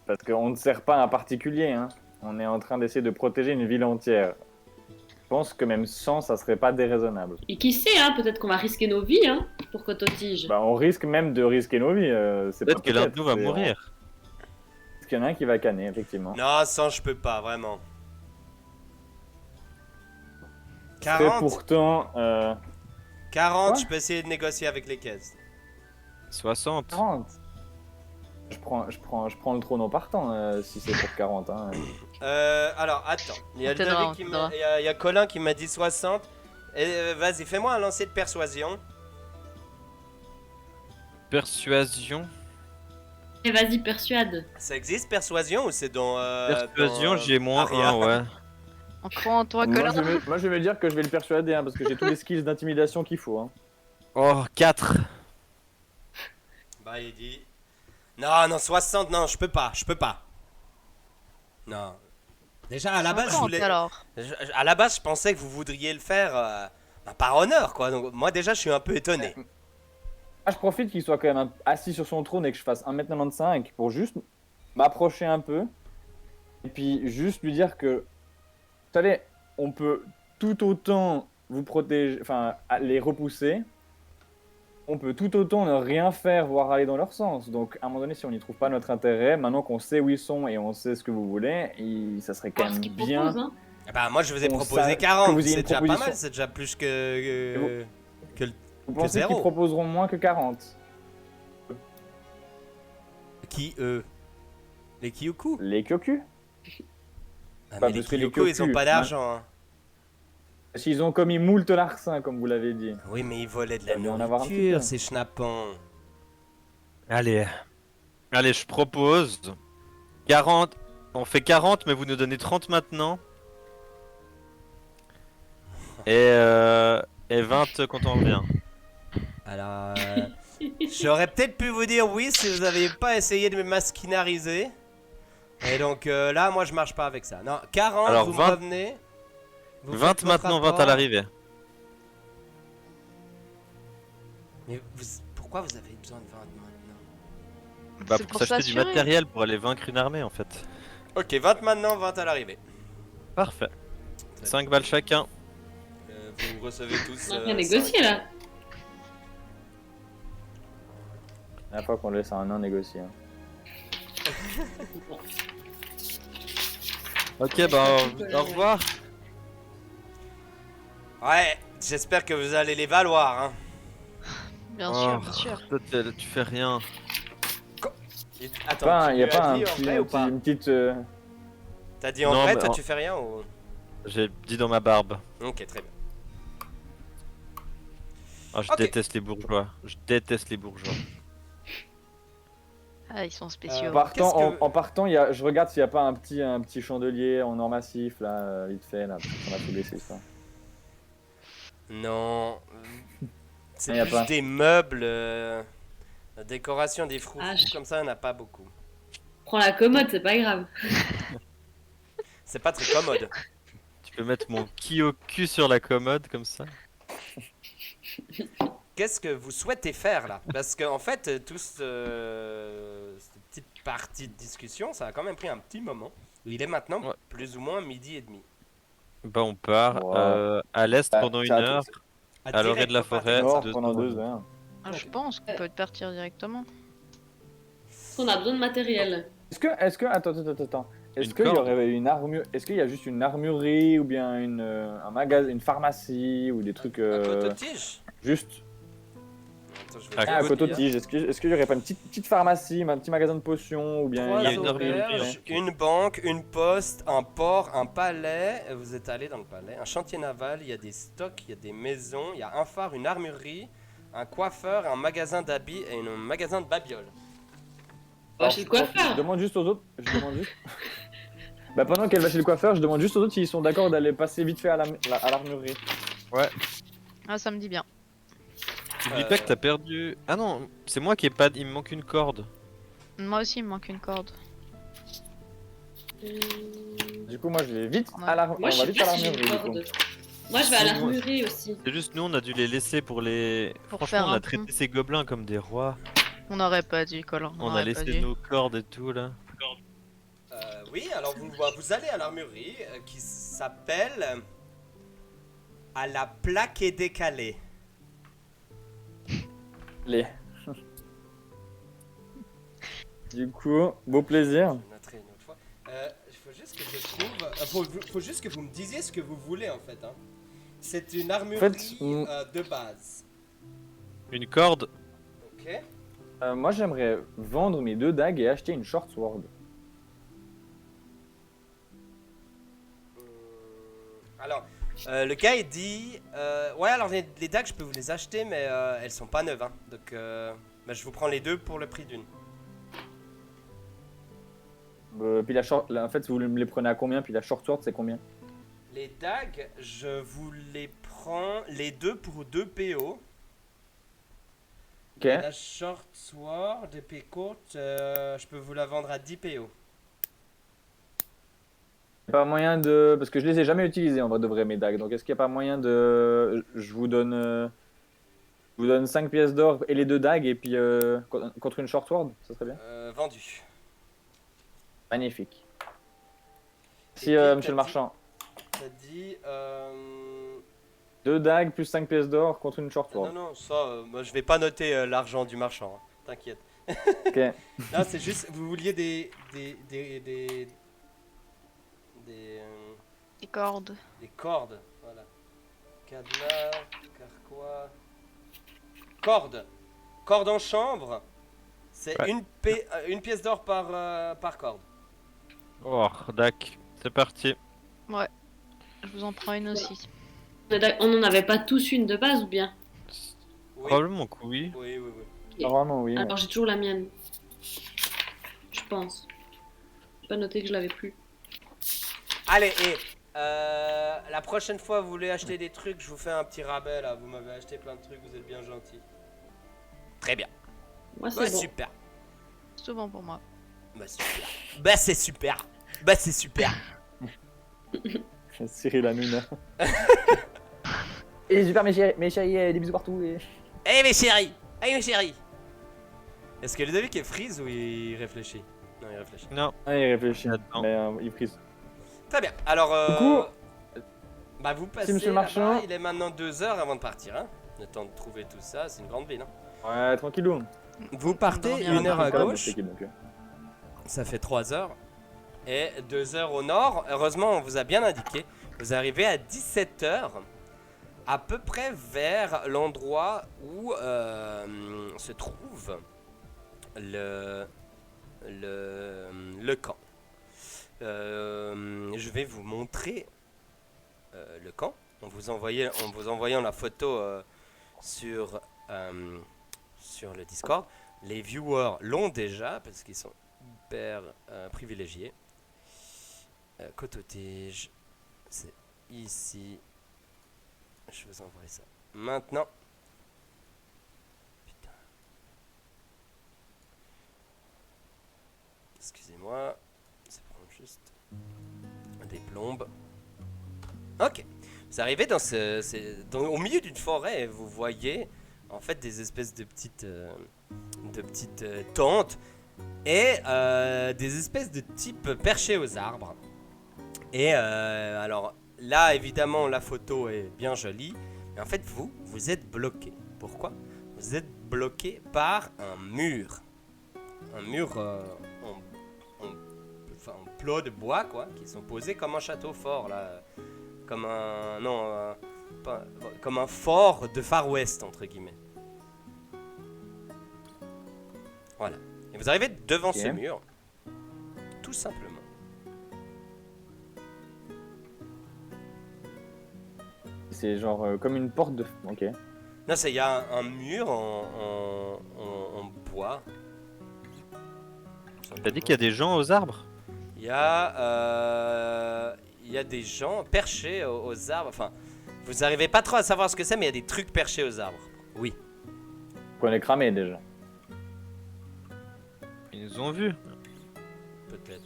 C: parce qu'on ne sert pas un particulier, hein, on est en train d'essayer de protéger une ville entière. Je pense que même 100, ça serait pas déraisonnable.
D: Et qui sait, hein, peut-être qu'on va risquer nos vies, hein, pour Cototige.
C: Bah, on risque même de risquer nos vies. C'est
B: Peut-être
C: pas
B: que l'un de nous va
C: c'est-
B: mourir.
C: Parce qu'il y en a un qui va canner, effectivement.
A: Non, 100 je peux pas, vraiment.
C: C'est
A: 40,
C: pourtant
A: 40
C: Quoi
A: je peux essayer de négocier avec les caisses.
B: 60.
C: 40. Je prends le trône en partant si c'est pour 40. Hein.
A: Alors, attends. Il y a
E: On t'aidera,
A: Ludovic
E: on
A: qui
E: t'aidera.
A: il y a Colin qui m'a dit 60. Vas-y, fais-moi un lancer de persuasion.
B: Persuasion.
D: Et vas-y, persuade.
A: Ça existe, persuasion, ou c'est dans...
B: Persuasion,
A: dans,
B: j'ai moins
A: Aria
B: 1, ouais.
E: On croit en toi,
C: Moi,
E: Colin.
C: moi, je vais dire que je vais le persuader hein, parce que j'ai tous les skills d'intimidation qu'il faut. Hein.
B: Oh, 4.
A: Bah, il dit. Non, non, 60, non, je peux pas. Non. Déjà, à la base, je
E: 50
A: voulais.
E: alors.
A: À la base, je pensais que vous voudriez le faire par honneur, quoi. Donc, moi, déjà, je suis un peu étonné.
C: Ah, je profite qu'il soit quand même assis sur son trône et que je fasse 1m95 pour juste m'approcher un peu. Et puis juste lui dire que, vous savez, on peut tout autant vous protéger, enfin, les repousser. On peut tout autant ne rien faire, voire aller dans leur sens. Donc, à un moment donné, si on n'y trouve pas notre intérêt, maintenant qu'on sait où ils sont et on sait ce que vous voulez, ça serait quand
D: Alors, ce
C: même
D: qu'il
C: bien.
D: propose, hein.
A: Bah, moi, je vous ai
C: On
A: proposé
C: sait que
A: 40.
C: vous ayez
A: C'est
C: une
A: déjà pas
C: proposition.
A: mal, c'est déjà plus que
C: Vous pensez qu'ils
A: zéro.
C: proposeront moins que 40?
A: Qui, eux? Les Kyuku?
C: Les Kyoku?
A: Ah,
C: Pas
A: mais les
C: plus que les
A: Kyuku, ils ont
C: Kyoku,
A: pas d'argent, hein.
C: Parce qu'ils ont commis moult larcins, comme vous l'avez dit.
A: Oui, mais ils volaient de la
C: Ça doit en avoir un petit
A: nourriture,
C: peu.
A: ces schnappants.
B: Allez. Allez, je propose 40. On fait 40, mais vous nous donnez 30 maintenant. Et 20 quand on revient.
A: Alors, j'aurais peut-être pu vous dire oui si vous n'aviez pas essayé de me masquinariser. Et donc là, moi, je marche pas avec ça. Non, 40,
B: Alors,
A: vous
B: 20
A: me revenez. Vous
B: 20
A: faites votre
B: maintenant, 20 à
A: rapport.
B: l'arrivée.
A: Mais pourquoi vous avez besoin de 20 maintenant?
B: Bah
E: C'est
B: pour s'acheter du
E: s'assurer.
B: matériel pour aller vaincre une armée en fait.
A: Ok, 20 maintenant, 20 à l'arrivée.
B: Parfait.
A: Très
B: 5 balles chacun.
A: Vous recevez tous.
D: On a rien négocié là.
C: La fois qu'on laisse un nain négocier. hein.
B: Ok, bah au revoir.
A: Ouais, j'espère que vous allez les valoir. Hein.
E: Bien
B: Oh,
E: sûr, bien sûr.
B: Toi, tu fais rien.
A: Attends,
C: Il n'y a
A: tu lui
C: pas
A: as
C: un
A: dit en
C: petit,
A: vrai ou pas?
C: une petite.
A: T'as dit en
B: Non,
A: vrai,
B: mais
A: toi
B: en-
A: tu fais rien ou...
B: J'ai dit dans ma barbe.
A: Ok, très bien.
B: Oh, je
A: Ok.
B: déteste les bourgeois. Je déteste les bourgeois.
E: Ah, ils sont spéciaux.
A: qu'est-ce que-
C: En partant, je regarde s'il n'y a pas un petit chandelier en or massif, là, vite fait, là, parce qu'on a tout laissé, ça.
A: Non. C'est
C: Y a
A: plus
C: pas.
A: des meubles, la décoration des fruits
D: Ah,
A: comme ça, il n'y en a pas beaucoup.
D: Prends la commode, c'est pas grave.
A: C'est pas très commode.
B: Tu peux mettre mon Kyoku sur la commode comme ça.
A: Qu'est-ce que vous souhaitez faire là? Parce qu'en fait, cette petite partie de discussion, ça a quand même pris un petit moment. Il est maintenant
B: Ouais.
A: plus ou moins midi et demi.
B: Bah on part
C: Ouais.
B: à l'est
C: Ah,
B: pendant
C: c'est
B: une
C: à
B: heure.
A: Ah,
B: À l'orée
A: direct,
B: de la
A: faut pas
B: forêt,
A: attendre
C: Nord
A: ça.
C: pendant
B: heures.
C: 2 heures.
E: Ah, je pense qu'on peut partir directement.
D: On a besoin de matériel.
C: Attends. Est-ce
B: Une
C: qu'il y
B: corde.
C: aurait une armure, est-ce qu'il y a juste une armurerie ou bien un magasin, une pharmacie ou des trucs
A: Un coton-tige?
C: juste
A: Attends, je vais
B: Ah,
A: te
C: un
A: dire.
C: coton-tige. Est-ce qu'il y aurait pas une petite pharmacie, un petit magasin de potions ou bien
A: Trois
B: Il y a une
A: auberges, une banque, une poste, un port, un palais. Vous êtes allé dans le palais. Un chantier naval, il y a des stocks, il y a des maisons, il y a un phare, une armurerie, un coiffeur, un magasin d'habits et un magasin de babioles.
D: Oh, chez le coiffeur.
C: Je demande juste aux autres. Bah pendant qu'elle va chez le coiffeur, je demande juste aux autres s'ils sont d'accord d'aller passer vite fait à l'armurerie.
E: Ah, ça me dit bien.
B: N'oublie pas que t'as perdu. Ah non, c'est moi qui ai pas. Il me manque une corde.
E: Moi aussi, il me manque une corde.
C: Du coup, moi je vais vite
E: Ouais.
C: à l'armurerie.
D: Moi,
C: On
D: je
C: va
D: sais
C: vite à
D: pas si j'ai
C: l'armurerie
D: une
C: du coup.
D: corde. Moi, je vais à
B: Si,
D: l'armurerie aussi.
B: C'est juste nous, on a dû les laisser pour les.
E: Pour
B: Franchement,
E: faire
B: on
E: un
B: a traité
E: pont.
B: ces gobelins comme des rois.
E: On n'aurait pas dû, Colin.
B: On a laissé nos cordes et tout là.
A: Oui, alors vous allez à l'armurerie qui s'appelle à la plaque et décalée.
C: Les. Du coup, beau plaisir.
A: Je noterai une autre fois. Il faut juste que je trouve. Faut juste que vous me disiez ce que vous voulez en fait. Hein. C'est une armurerie de base.
B: Une corde.
A: Ok.
C: Moi j'aimerais vendre mes 2 dagues et acheter une short sword.
A: Alors, le gars il dit ouais, alors les dagues je peux vous les acheter, mais elles sont pas neuves. Hein. Donc, bah, je vous prends les deux pour le prix d'une.
C: Puis en fait, vous me les prenez à combien? Puis la short sword, c'est combien?
A: Les dagues, je vous les prends les deux pour 2 PO.
C: Ok.
A: Et la short sword, épée courte, je peux vous la vendre à 10 PO.
C: Y a pas moyen de. Parce que je les ai jamais utilisés en vrai de vrai, mes dagues. Donc est-ce qu'il n'y a pas moyen de. Je vous donne 5 pièces d'or et les 2 dagues, et puis contre une short sword, ça serait bien.
A: Vendu.
C: Magnifique.
A: Et
C: Si,
A: puis,
C: monsieur le
A: t'as
C: marchand.
A: T'as dit.
C: 2 dagues plus 5 pièces d'or contre une short
A: Non,
C: sword.
A: non, ça, moi je vais pas noter l'argent du marchand, hein. T'inquiète.
C: Ok.
A: Non, c'est juste, vous vouliez
E: Les cordes.
A: des cordes, voilà. Cadenas, carquois. Corde. Corde en chambre. C'est
B: Ouais.
A: une pièce d'or par corde.
B: Oh, dac, c'est parti.
E: Je vous en prends une aussi.
D: On n'en avait pas tous une de base ou bien?
A: Oui,
B: Probablement que oui.
A: oui, oui, oui.
D: Ok.
C: Normalement, oui.
D: Alors j'ai toujours la mienne. Je pense. J'ai pas noté que je l'avais plus.
A: Allez, et la prochaine fois vous voulez acheter des trucs, je vous fais un petit rabais là. Vous m'avez acheté plein de trucs, vous êtes bien gentil. Très bien.
D: Moi c'est
A: Bah,
D: bon.
A: super.
E: C'est tout bon pour moi.
A: Bah, super. Bah, c'est super. Bah, c'est super.
C: Cyril Hanouna. Et super, mes chéris, des bisous partout. Et...
A: Eh mes chéris. Eh mes chéris. Est-ce que Ludovic est freeze ou il réfléchit? Non, il réfléchit.
B: Non,
C: Ah, il réfléchit.
B: Là-dedans.
C: Mais il frise.
A: Très bien. Alors,
C: Du coup,
A: bah vous passez
C: monsieur le
A: là-bas.
C: marchand.
A: Il est maintenant 2 heures avant de partir, hein. Le temps de trouver tout ça, c'est une grande ville, hein.
C: Ouais, tranquillou.
A: Vous partez
E: dormir
A: 1 heure à
C: Quand même,
A: gauche.
C: c'est qui, donc,
A: Ça fait 3 heures. Et 2 heures au nord. Heureusement, on vous a bien indiqué. Vous arrivez à 17 heures. À peu près vers l'endroit où se trouve le camp. Je vais vous montrer le camp. En vous envoyant la photo sur le Discord. Les viewers l'ont déjà parce qu'ils sont hyper privilégiés. Cototige, c'est ici. Je vous envoie ça maintenant. Putain. Excusez-moi, ça prend juste des plombes. Ok. Vous arrivez au milieu d'une forêt et vous voyez en fait des espèces de petites tentes et des espèces de types perchés aux arbres. Et alors là évidemment la photo est bien jolie, mais en fait vous êtes bloqué. Pourquoi? Vous êtes bloqué par un mur. Un mur en plot de bois quoi, qui sont posés comme un château fort là. Comme un... Non, comme un fort de Far West, entre guillemets. Voilà. Et vous arrivez devant ce mur. Tout simplement.
C: C'est genre comme une porte de. Ok.
A: Non, il y a un mur en bois.
B: T'as dit qu'il y a des gens aux arbres?
A: Il y a des gens perchés aux arbres. Enfin, vous n'arrivez pas trop à savoir ce que c'est, mais il y a des trucs perchés aux arbres. Oui.
C: Qu'on est cramé déjà.
B: Ils nous ont vus.
A: Peut-être.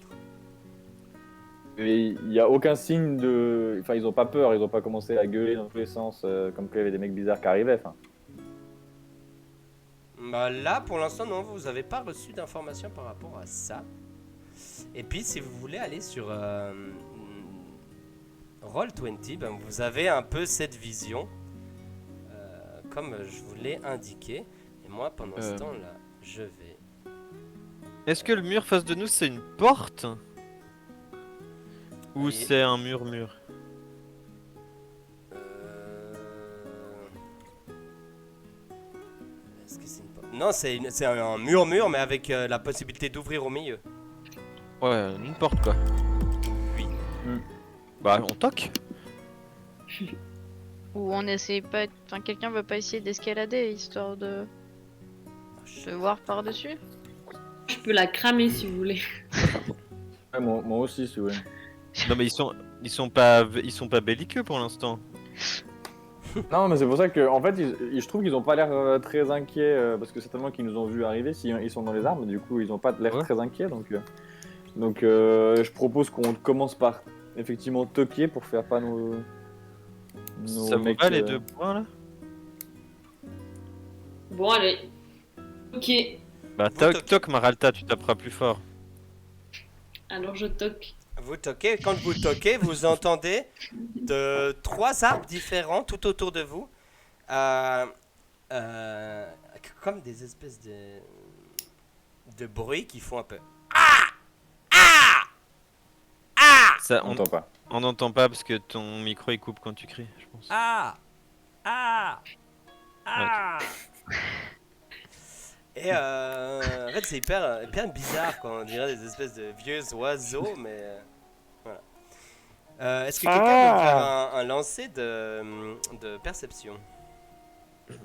C: Et il n'y a aucun signe de. Enfin, ils ont pas peur, ils ont pas commencé à gueuler dans tous les sens, comme qu'il y avait des mecs bizarres qui arrivaient. Enfin.
A: Bah là, pour l'instant, non, vous n'avez pas reçu d'informations par rapport à ça. Et puis, si vous voulez aller sur Roll20, ben, vous avez un peu cette vision, comme je vous l'ai indiqué. Et moi, pendant ce temps-là, je vais...
B: Est-ce que le mur face de nous, c'est une porte? Ou
A: Oui.
B: c'est un mur?
A: Est-ce que c'est une porte? Non, c'est un mur, mais avec la possibilité d'ouvrir au milieu.
B: Ouais, une porte quoi.
A: Oui.
B: Bah, on toque.
E: Ou on essaie pas. Enfin, quelqu'un veut pas essayer d'escalader histoire de voir par-dessus?
D: Je peux la cramer si vous voulez.
C: Ouais, moi aussi, si vous voulez.
B: Non mais ils sont pas belliqueux pour l'instant.
C: Non, mais c'est pour ça que, en fait, je trouve qu'ils ont pas l'air très inquiets parce que certainement qu'ils nous ont vu arriver. Si ils sont dans les arbres, du coup, ils ont pas l'air
B: Ouais.
C: très inquiets. Donc, je propose qu'on commence par effectivement toquer pour faire pas nos
B: Ça vous
C: mecs.
B: va les 2 points là?
D: Bon, allez. Ok,
B: Bah
A: Vous
B: toc
A: toquez.
B: toc Maralta, tu taperas plus fort.
D: alors je toque.
A: Vous toquez, quand vous toquez, vous entendez de 3 arbres différents tout autour de vous. Euh, comme des espèces de bruits qui font un peu.
B: Ça,
C: On n'entend pas.
B: on n'entend pas parce que ton micro il coupe quand tu cries, je pense.
A: Et en fait, c'est hyper bizarre quand on dirait des espèces de vieux oiseaux, mais voilà. Est-ce que quelqu'un peut faire un lancer de perception?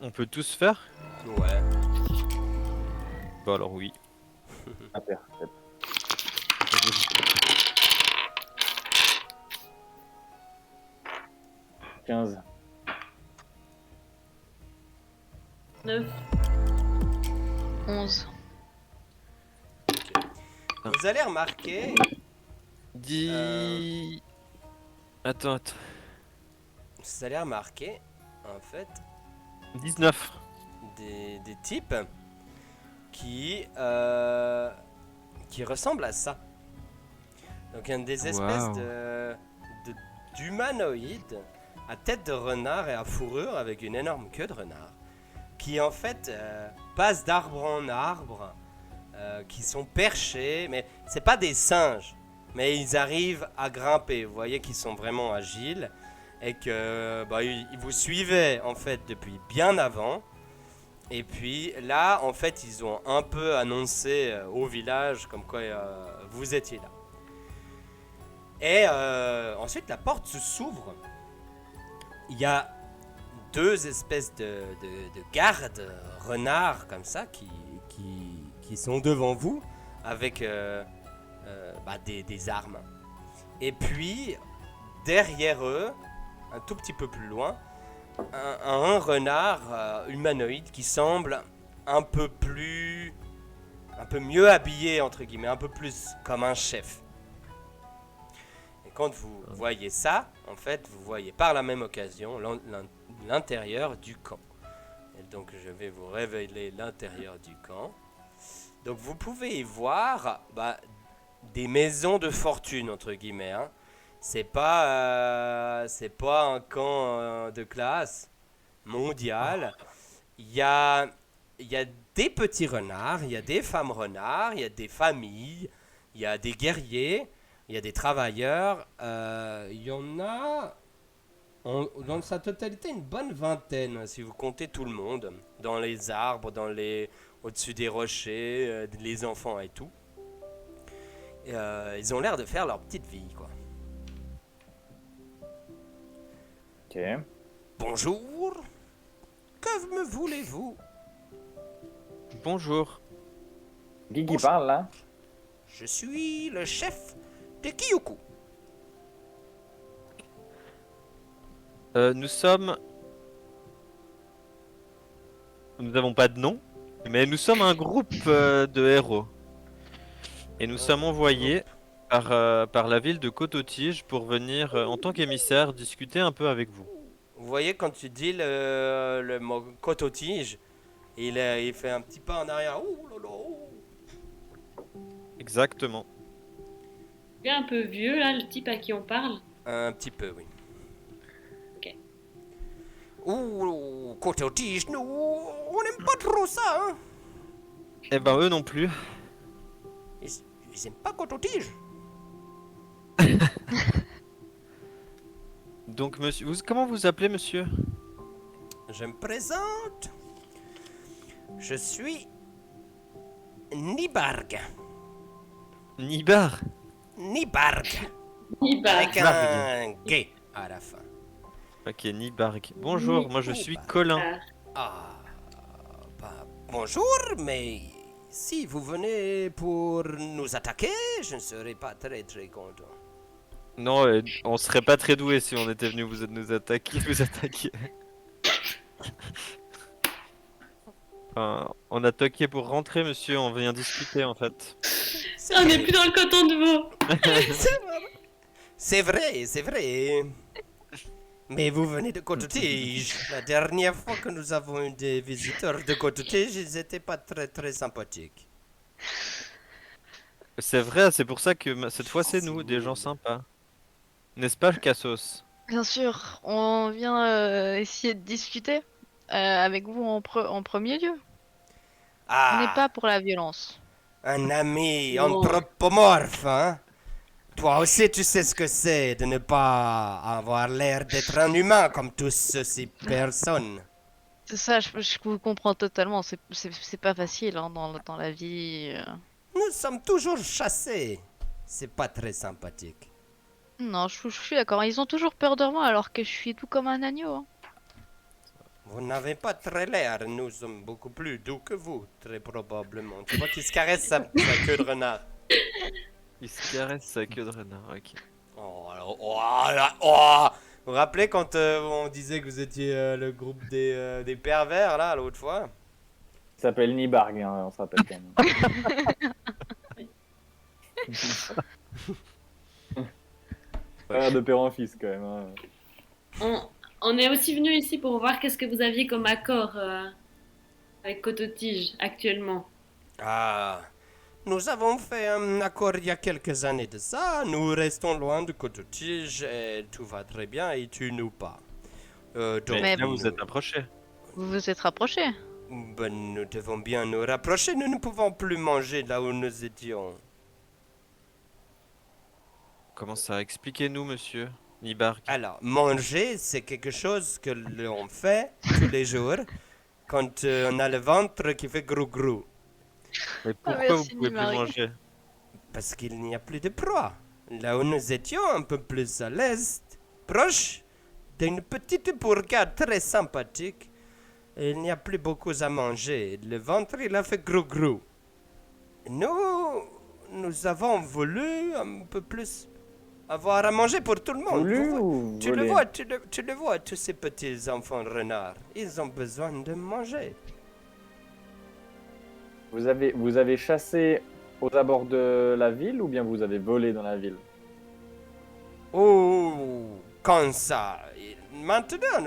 B: On peut tous faire?
A: Ouais.
B: Bon alors oui.
C: Ah, père. 15.
D: 9.
E: 11.
A: Vous allez remarquer,
B: Dis... Attends.
A: vous allez remarquer, en fait,
B: 19.
A: des types qui ressemblent à ça. Donc, il y a des espèces
B: Waouh.
A: d'humanoïdes à tête de renard et à fourrure avec une énorme queue de renard, qui en fait passent d'arbre en arbre, qui sont perchés, mais c'est pas des singes, mais ils arrivent à grimper. Vous voyez qu'ils sont vraiment agiles et que ils vous suivaient en fait depuis bien avant. Et puis là, en fait, ils ont un peu annoncé au village comme quoi vous étiez là. Et ensuite, la porte s'ouvre. Il y a 2 espèces de gardes renards comme ça qui sont devant vous avec des armes. Et puis, derrière eux, un tout petit peu plus loin, un renard humanoïde qui semble un peu mieux habillé, entre guillemets, un peu plus comme un chef. Et quand vous voyez ça, en fait, vous voyez par la même occasion l'intérieur du camp. Et donc je vais vous révéler l'intérieur du camp. Donc vous pouvez y voir des maisons de fortune, entre guillemets, hein. C'est pas un camp de classe mondial. Il y a des petits renards, il y a des femmes renards, il y a des familles, il y a des guerriers, il y a des travailleurs. Il y en a dans sa totalité une bonne vingtaine, si vous comptez tout le monde, dans les arbres, au-dessus des rochers, les enfants et tout. Et, ils ont l'air de faire leur petite vie, quoi.
C: Ok.
A: Bonjour. Que me voulez-vous?
B: Bonjour.
C: Qui parle là?
A: Je suis le chef de Kyoku.
B: Nous n'avons pas de nom, mais nous sommes un groupe de héros. Et nous sommes envoyés par la ville de Cototige pour venir en tant qu'émissaire discuter un peu avec vous.
A: Vous voyez, quand tu dis le mot coton-tige, il fait un petit pas en arrière. Ouh là là, ouh.
B: Exactement.
D: Il est un peu vieux là, le type à qui on parle.
A: Un petit peu, oui.
D: Ok.
A: Ouh, coton-tige, nous, on n'aime pas trop ça, hein.
B: Eh ben eux non plus.
A: Ils aiment pas coton-tige.
B: Donc monsieur, comment vous appelez monsieur?
A: Je me présente. Je suis Nibarg.
B: Nibar.
A: Nibarg.
D: Il bat.
A: Avec un gay à la fin.
B: Ok, Nibarg. Bonjour, moi je suis Colin.
A: Ah, bonjour, mais si vous venez pour nous attaquer, je ne serai pas très content.
B: Non, on serait pas très doué si on était venu nous attaquer. Enfin, on a toqué pour rentrer, monsieur, on vient discuter en fait.
A: C'est
D: On n'est
A: vrai.
D: plus dans le coton de veau.
A: C'est vrai, c'est vrai. Mais vous venez de Côte-Tige. La dernière fois que nous avons eu des visiteurs de Côte-Tige, ils n'étaient pas très très sympathiques.
B: C'est vrai, c'est pour ça que cette fois c'est nous, des gens sympas. N'est-ce pas, Cassos?
E: Bien sûr, on vient essayer de discuter avec vous en premier lieu. On n'est
A: Ah,
E: pas pour la violence.
A: un ami
D: Non.
A: anthropomorphe, hein? Toi aussi, tu sais ce que c'est de ne pas avoir l'air d'être un humain comme tous ces personnes.
E: C'est ça, je vous comprends totalement. C'est pas facile hein, dans la vie.
A: Nous sommes toujours chassés. C'est pas très sympathique.
E: Non, je suis d'accord. Ils ont toujours peur de moi alors que je suis tout comme un agneau. Hein.
A: Vous n'avez pas très l'air. Nous sommes beaucoup plus doux que vous, très probablement. Tu vois qu'il se caresse sa queue de renard.
B: Il se caresse sa queue de renard, ok.
A: Oh, alors, oh, là, oh. Vous vous rappelez quand on disait que vous étiez le groupe des pervers, là, l'autre fois?
C: Il s'appelle Nibarg, hein, on se rappelle quand même. Frère de père en fils quand même. Hein.
D: On est aussi venu ici pour voir qu'est-ce que vous aviez comme accord avec Cototige actuellement.
A: Ah, nous avons fait un accord il y a quelques années de ça. Nous restons loin de Côte-Tige et tout va très bien et tu nous pas. Donc,
B: Mais là
A: nous,
B: vous êtes approchés.
E: Vous vous êtes rapprochés.
A: ben, nous devons bien nous rapprocher. Nous ne pouvons plus manger là où nous étions.
B: Comment ça? Expliquez-nous, monsieur Nibark.
A: Alors, manger, c'est quelque chose que l'on fait tous les jours quand on a le ventre qui fait grou-grou.
B: Mais pourquoi
E: merci,
B: vous pouvez plus
E: Nibark.
B: manger?
A: Parce qu'il n'y a plus de proie. Là où nous étions, un peu plus à l'est, proche d'une petite bourgade très sympathique, il n'y a plus beaucoup à manger. Le ventre, il a fait grou-grou. Nous avons voulu un peu plus avoir à manger pour tout le monde.
C: Voulu
A: Vous
C: ou
A: tu le
C: volé?
A: vois, tu le vois, tous ces petits enfants renards. Ils ont besoin de manger.
C: Vous avez chassé aux abords de la ville ou bien vous avez volé dans la ville?
A: Oh, quand ça. Maintenant,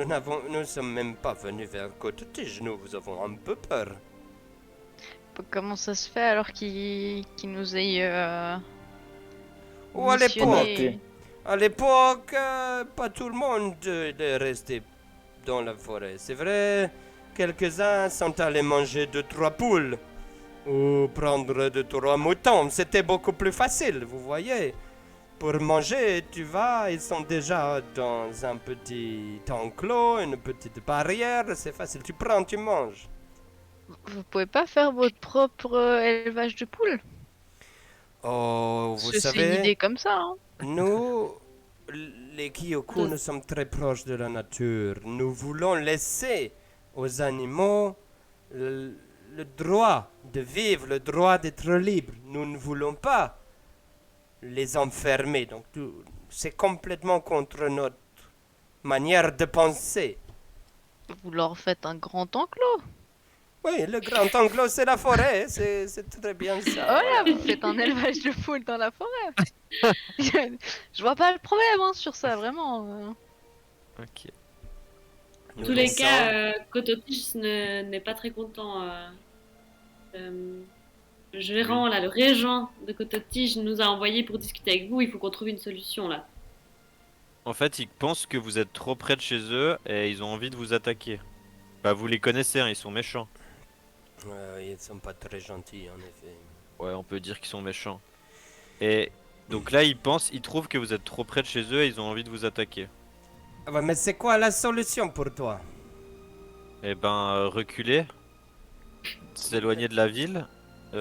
A: nous sommes même pas venus vers Côte-Tige. Nous avons un peu peur.
E: Comment ça se fait alors qu'ils nous aient
A: Ou à
E: missionné
A: l'époque, pas tout le monde est resté dans la forêt. C'est vrai, quelques-uns sont allés manger 2-3 poules ou prendre 2-3 moutons. C'était beaucoup plus facile, vous voyez. Pour manger, tu vas, ils sont déjà dans un petit enclos, une petite barrière, c'est facile. Tu prends, tu manges.
E: Vous pouvez pas faire votre propre élevage de poules?
A: Oh, vous
E: C'est une
A: savez,
E: idée comme ça. Hein.
A: nous, les Kyoku, nous sommes très proches de la nature. Nous voulons laisser aux animaux le droit de vivre, le droit d'être libre. Nous ne voulons pas les enfermer. Donc, c'est complètement contre notre manière de penser.
E: Vous leur faites un grand enclos.
A: Oui, le grand enclos, c'est la forêt. C'est très bien ça.
E: Voilà, vous faites un élevage de poules dans la forêt. Je vois pas le problème hein, sur ça, vraiment.
B: Ok.
A: Nous
D: tous les
A: laissons-
D: cas, Cototige n'est pas très content. Le gérant, là, le régent de Cototige nous a envoyé pour discuter avec vous. Il faut qu'on trouve une solution là.
B: En fait, ils pensent que vous êtes trop près de chez eux et ils ont envie de vous attaquer. Bah, vous les connaissez, hein, ils sont méchants.
A: Ils sont pas très gentils, en effet.
B: Ouais, on peut dire qu'ils sont méchants. Et donc là, ils trouvent que vous êtes trop près de chez eux et ils ont envie de vous attaquer.
A: Ah ouais, mais c'est quoi la solution pour toi?
B: Eh ben, reculer, s'éloigner de la ville,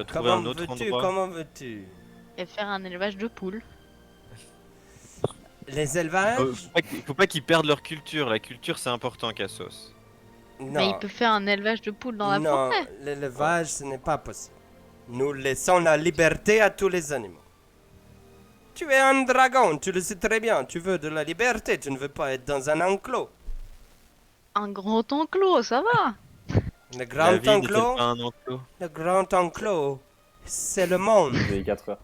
B: trouver un autre endroit.
A: Comment veux-tu?
E: Et faire un élevage de poules.
A: Les élevages?
B: Faut pas qu'ils perdent leur culture. La culture, c'est important, Cassos.
E: Mais il
A: Non,
E: peut faire un élevage de poules dans la
A: non,
E: forêt.
A: l'élevage, ce n'est pas possible. Nous laissons la liberté à tous les animaux. Tu es un dragon, tu le sais très bien. Tu veux de la liberté, tu ne veux pas être dans un enclos.
E: Un grand enclos, ça va.
A: Le
B: La
A: grand
B: vie n'est-elle
A: enclos,
B: pas un enclos?
A: le grand enclos, c'est le monde.
C: J'ai 4 heures.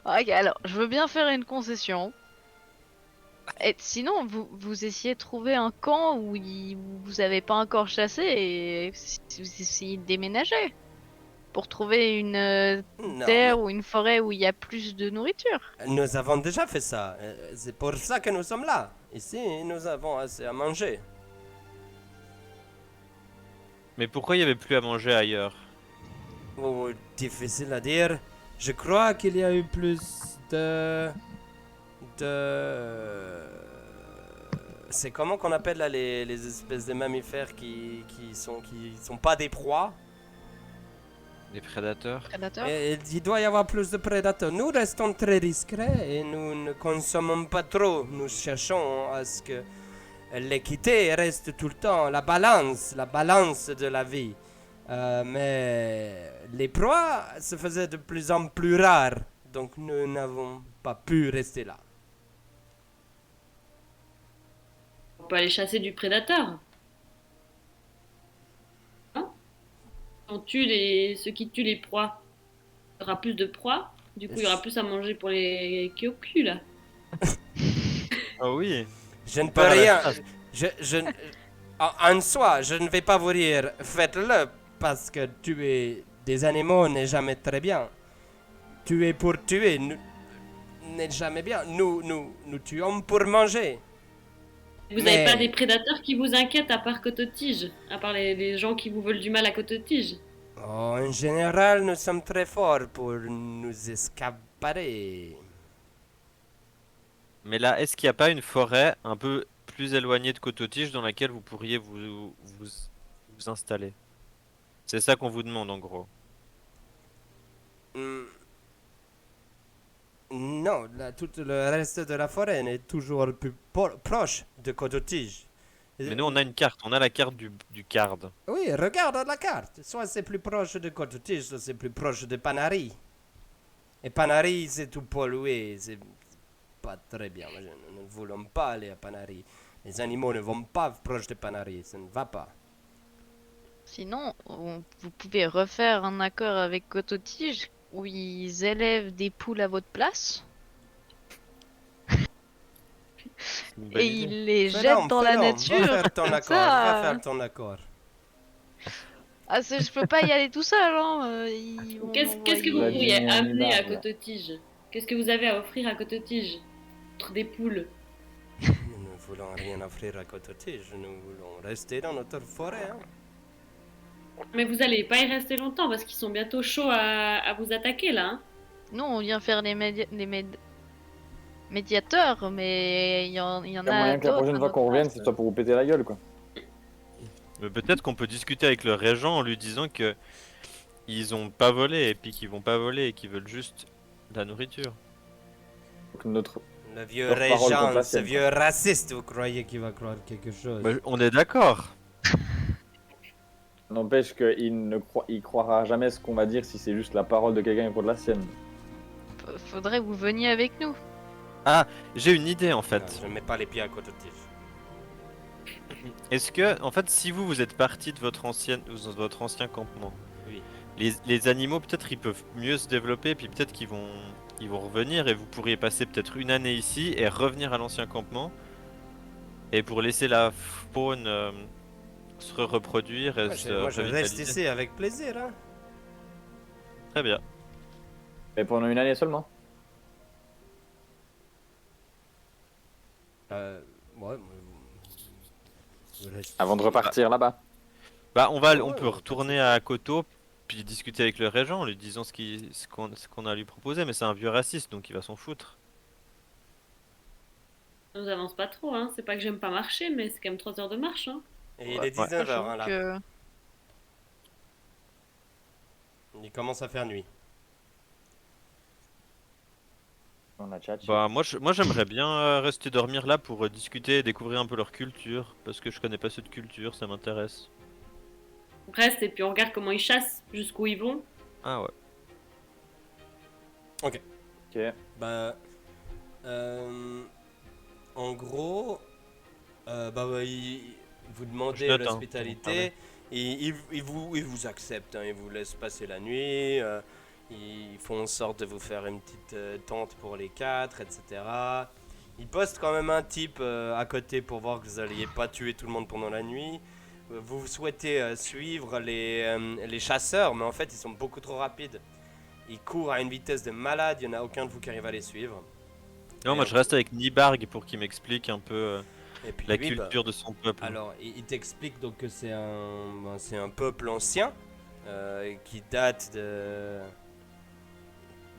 E: Ok, alors, je veux bien faire une concession. Et sinon, vous essayez de trouver un camp où vous avez pas encore chassé et vous essayez de déménager. Pour trouver une
A: Non,
E: terre ou une forêt où il y a plus de nourriture.
A: nous avons déjà fait ça. C'est pour ça que nous sommes là. Ici, nous avons assez à manger.
B: Mais pourquoi il y avait plus à manger ailleurs?
A: Oh, difficile à dire. Je crois qu'il y a eu plus C'est comment qu'on appelle là les espèces de mammifères qui sont pas des proies?
B: Les prédateurs?
E: Prédateur.
A: Et il doit y avoir plus de prédateurs. Nous restons très discrets et nous ne consommons pas trop. Nous cherchons à ce que l'équité reste tout le temps, la balance de la vie. Mais les proies se faisaient de plus en plus rares. Donc nous n'avons pas pu rester là.
D: On peut aller chasser du prédateur. Hein? On tue ceux qui tuent les proies. Il y aura plus de proies. Du coup, il y aura plus à manger pour les Kyoku là.
B: Ah oui.
A: Je ne peux
B: Pas à la
A: rien.
B: chasse.
A: En soi, je ne vais pas vous dire faites-le parce que tuer des animaux n'est jamais très bien. Tuer pour tuer n'est jamais bien. Nous tuons pour manger.
D: Vous
A: Mais-
D: n'avez pas des prédateurs qui vous inquiètent à part Cototige? À part les gens qui vous veulent du mal à Cototige?
A: Oh, en général, nous sommes très forts pour nous escapader.
B: Mais là, est-ce qu'il n'y a pas une forêt un peu plus éloignée de Cototige dans laquelle vous pourriez vous installer? C'est ça qu'on vous demande en gros.
A: Hmm. Non, tout le reste de la forêt est toujours plus proche de Cototige.
B: Mais nous, on a une carte, on a la carte du Card.
A: Oui, regarde la carte. Soit c'est plus proche de Cototige, soit c'est plus proche de Panari. Et Panari, c'est tout pollué. C'est pas très bien. Nous ne voulons pas aller à Panari. Les animaux ne vont pas proche de Panari. Ça ne va pas.
E: Sinon, vous pouvez refaire un accord avec Cototige où ils élèvent des poules à votre place
B: C'est une bonne
E: et
B: idée.
E: ils les
A: Fais-le,
E: jettent dans la
A: fais-le.
E: nature.
A: Va faire ton
E: Comme
A: accord.
E: ça,
A: Va faire ton accord.
E: Ah, je peux pas y aller tout seul, hein. Ils vont
D: Qu'est-ce que vous
C: La
D: pourriez
C: ligne
D: amener à
C: barbe.
D: Cototige? Qu'est-ce que vous avez à offrir à Cototige? Outre des poules.
A: Nous ne voulons rien offrir à Cototige. Nous voulons rester dans notre forêt. Hein.
D: Mais vous allez pas y rester longtemps parce qu'ils sont bientôt chauds à vous attaquer là. Hein.
E: Nous, on vient faire les médiateurs, mais il y en
C: Il y a
E: a
C: moyen que la
E: d'autres
C: prochaine
E: à
C: fois
E: notre
C: qu'on revienne,
E: place.
C: c'est soit pour vous péter la gueule, quoi.
B: Mais peut-être qu'on peut discuter avec le régent en lui disant que ils ont pas volé et puis qu'ils vont pas voler et qu'ils veulent juste de la nourriture.
C: Donc notre...
A: Le vieux
C: Leur parole contre
A: régent,
C: la
A: ce
C: sienne,
A: vieux raciste, vous croyez qu'il va croire quelque chose?
B: Bah, on est d'accord.
C: N'empêche il croira jamais ce qu'on va dire si c'est juste la parole de quelqu'un contre la sienne.
E: Faudrait que vous veniez avec nous.
B: J'ai une idée en fait.
A: Non, je ne mets pas les pieds à Cototige.
B: Est-ce que, en fait, si vous êtes parti de votre ancien campement,
A: Oui.
B: les animaux peut-être ils peuvent mieux se développer, puis peut-être qu'ils vont revenir et vous pourriez passer peut-être une année ici et revenir à l'ancien campement et pour laisser la faune se reproduire et se
A: Moi, je reste
B: revitaliser.
A: ici avec plaisir. Hein.
B: Très bien.
C: Mais pendant une année seulement.
A: Ouais,
C: Avant de repartir là-bas.
B: Bah on
A: Ouais,
B: peut
A: ouais,
B: retourner à Koto puis discuter avec le régent en lui disant ce qu'on a à lui proposer, mais c'est un vieux raciste donc il va s'en foutre.
D: On nous avance pas trop, hein. C'est pas que j'aime pas marcher, mais c'est quand même 3 heures de marche. Hein.
A: Et il
B: Ouais.
A: est 19h,
E: J'avoue
A: hein, là.
E: que-
A: Il commence à faire nuit.
C: On a chat.
B: Bah moi j'aimerais bien rester dormir là pour discuter et découvrir un peu leur culture parce que je connais pas cette culture, ça m'intéresse.
D: On reste et puis on regarde comment ils chassent, jusqu'où ils vont.
B: Ah ouais.
C: Ok.
A: Bah, en gros, Il vous
B: Je
A: demandez
B: note, hein,
A: l'hospitalité, et il vous accepte, hein, il vous laisse passer la nuit, ils font en sorte de vous faire une petite tente pour les quatre, etc. Ils postent quand même un type à côté pour voir que vous n'alliez pas tuer tout le monde pendant la nuit. Vous souhaitez suivre les chasseurs, mais en fait ils sont beaucoup trop rapides. Ils courent à une vitesse de malade, il n'y en a aucun de vous qui arrive à les suivre.
B: Non, moi je reste avec Nibarg pour qu'il m'explique un peu
A: Et puis
B: la
A: lui, bah,
B: culture de son peuple.
A: alors, il t'explique donc que c'est un peuple ancien qui date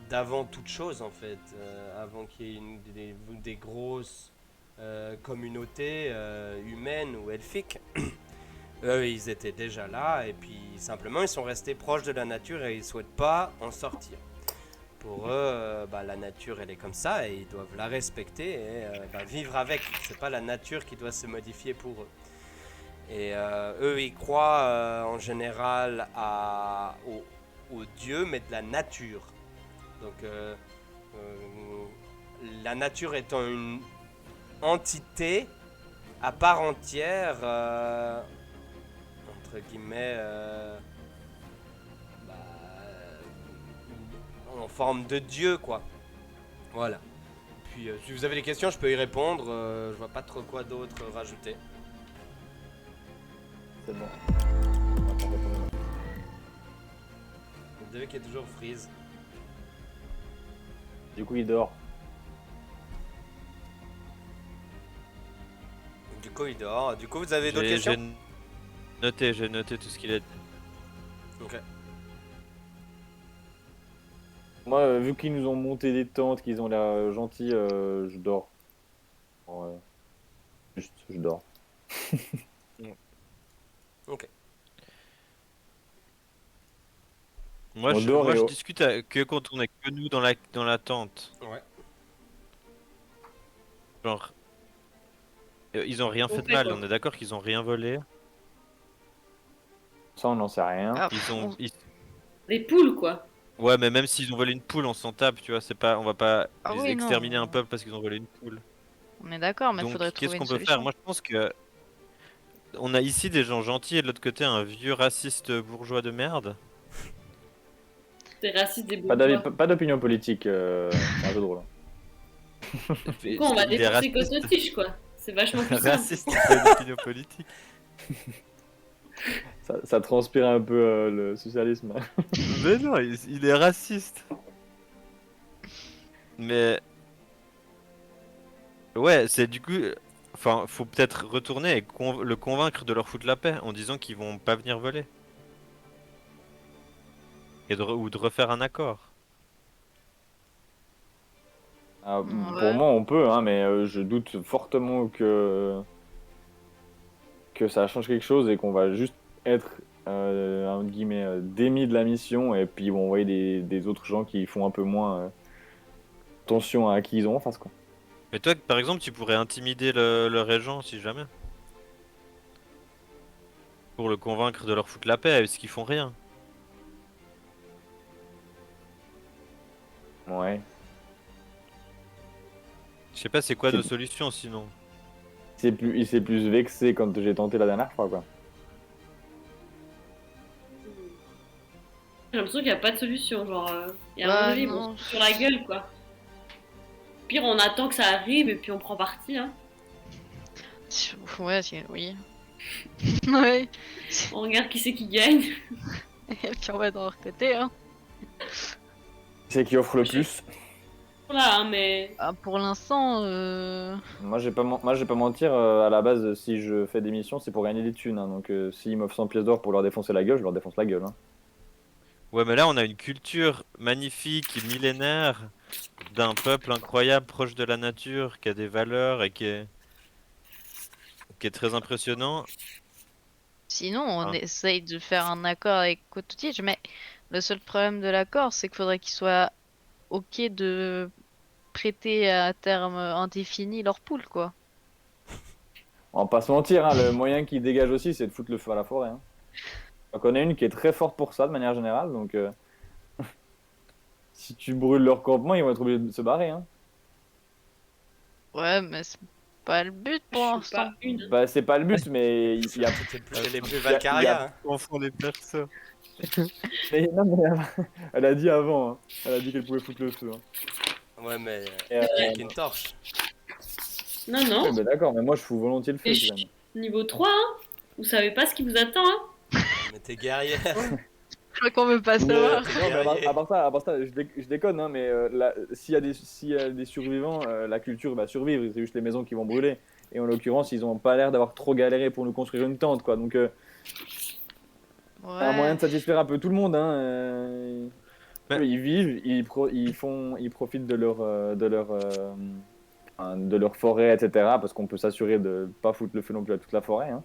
A: d'avant toute chose en fait, avant qu'il y ait des grosses communautés humaines ou elfiques. Eux, ils étaient déjà là et puis simplement ils sont restés proches de la nature et ils souhaitent pas en sortir. Pour eux, la nature elle est comme ça et ils doivent la respecter et vivre avec. C'est pas la nature qui doit se modifier pour eux. Et eux, ils croient en général aux dieux, mais de la nature. Donc, la nature étant une entité à part entière, entre guillemets, en forme de dieu, quoi. Voilà. Puis, si vous avez des questions, je peux y répondre. Je vois pas trop quoi d'autre rajouter.
C: C'est bon.
A: Vous savez qu'il y a toujours Freeze.
C: Du coup, il dort.
A: Du coup, il dort. Du coup, vous avez d'autres
B: J'ai
A: questions?
B: j'ai noté tout ce qu'il a dit.
A: Ok.
C: Moi, vu qu'ils nous ont monté des tentes, qu'ils ont l'air gentils, je dors. Ouais. Juste, je dors.
A: Ok.
B: Moi,
C: On dort et
B: je
C: oh.
B: discute que quand on est que nous dans la tente.
A: Ouais.
B: Genre, ils ont rien
D: On
B: fait de
D: fait
B: mal,
D: quoi?
B: on est d'accord qu'ils ont rien volé.
C: Ça, on n'en sait rien.
E: Ah,
B: Ils ont.
D: Les poules, quoi.
B: Ouais, mais même s'ils ont volé une poule, on s'en tape, tu vois, c'est pas. On va pas
E: Ah
B: les
E: oui,
B: exterminer un
E: non.
B: peuple parce qu'ils ont volé une poule.
E: On est d'accord, mais il
B: Donc,
E: faudrait
B: qu'est-ce
E: trouver une
B: qu'on peut faire?
E: solution.
B: Moi, je pense que. On a ici des gens gentils et de l'autre côté un vieux raciste bourgeois de merde.
D: C'est raciste des
C: Pas
D: bourgeois.
C: pas d'opinion politique, c'est un jeu de rôle.
B: Et
D: Quoi, on va
B: il est
D: défoncer
B: raciste,
D: Cototige, quoi. C'est vachement plus simple.
B: raciste, c'est pas une opinion politique.
C: Ça transpire un peu le socialisme.
B: Mais non, il est raciste. Mais ouais, c'est du coup. Enfin, faut peut-être retourner et le convaincre de leur foutre la paix en disant qu'ils vont pas venir voler. Ou de refaire un accord.
C: Ah,
E: Ouais.
C: pour moi, on peut, hein, mais je doute fortement que ça change quelque chose et qu'on va juste être entre guillemets démis de la mission et puis ils vont envoyer des autres gens qui font un peu moins attention à qui ils ont en face, quoi.
B: Mais toi, par exemple, tu pourrais intimider le régent si jamais. Pour le convaincre de leur foutre la paix, parce qu'ils font rien.
C: Ouais.
B: Je sais pas c'est quoi
C: C'est-
B: nos solutions sinon.
C: Il s'est plus vexé quand j'ai tenté la dernière fois, quoi.
D: J'ai l'impression qu'il n'y a pas de solution. Genre, il y a un
E: Bah,
D: moment donné, ils vont
E: non.
D: se foutre sur la gueule, quoi. Pire, on attend que ça arrive et puis on prend parti, hein.
E: Ouais, oui. Ouais.
D: On regarde qui c'est qui gagne.
E: Et puis on va de leur côté, hein.
C: C'est qui offre le plus.
D: Voilà, hein, mais.
E: Ah, pour l'instant,
C: Moi, je vais pas mentir, à la base, si je fais des missions, c'est pour gagner des thunes, hein. Donc, s'ils m'offrent 100 pièces d'or pour leur défoncer la gueule, je leur défonce la gueule, hein.
B: Ouais mais là on a une culture magnifique et millénaire d'un peuple incroyable proche de la nature qui a des valeurs et qui est très impressionnant.
E: sinon on
B: Hein.
E: essaye de faire un accord avec Cototige, mais le seul problème de l'accord, c'est qu'il faudrait qu'ils soient ok de prêter à terme indéfini leur poule, quoi.
C: On va pas se mentir, hein, le moyen qu'ils dégagent aussi, c'est de foutre le feu à la forêt, hein. J'en connais une qui est très forte pour ça, de manière générale, donc si tu brûles leur campement, ils vont être obligés de se barrer, hein.
E: Ouais, mais Pas le but pour
D: Je suis
E: l'instant.
D: pas une.
C: Bah, c'est pas le but, mais il y a.
A: C'est les plus
C: il y a-
A: Valkyria. Hein.
B: Enfant des persos.
C: Mais non, mais elle a dit avant, hein. Elle a dit qu'elle pouvait foutre le feu. Hein.
A: Ouais, mais
C: Et,
A: avec une torche.
D: Non, non.
C: ouais, bah, d'accord, mais moi je fous volontiers le feu.
D: Et
C: quand même.
D: Niveau 3, hein. Vous savez pas ce qui vous attend, hein.
A: Mais t'es guerrier.
E: Je crois qu'on veut pas
C: Mais,
E: savoir.
C: non, mais à part ça, je déconne, hein, mais s'il y a des survivants, la culture va survivre, c'est juste les maisons qui vont brûler. Et en l'occurrence, ils ont pas l'air d'avoir trop galéré pour nous construire une tente, quoi. Donc, un moyen
E: Ouais.
C: de satisfaire un peu tout le monde, hein.
B: Mais-
C: Eux, ils vivent, ils profitent de leur forêt, etc. Parce qu'on peut s'assurer de pas foutre le feu non plus à toute la forêt, hein.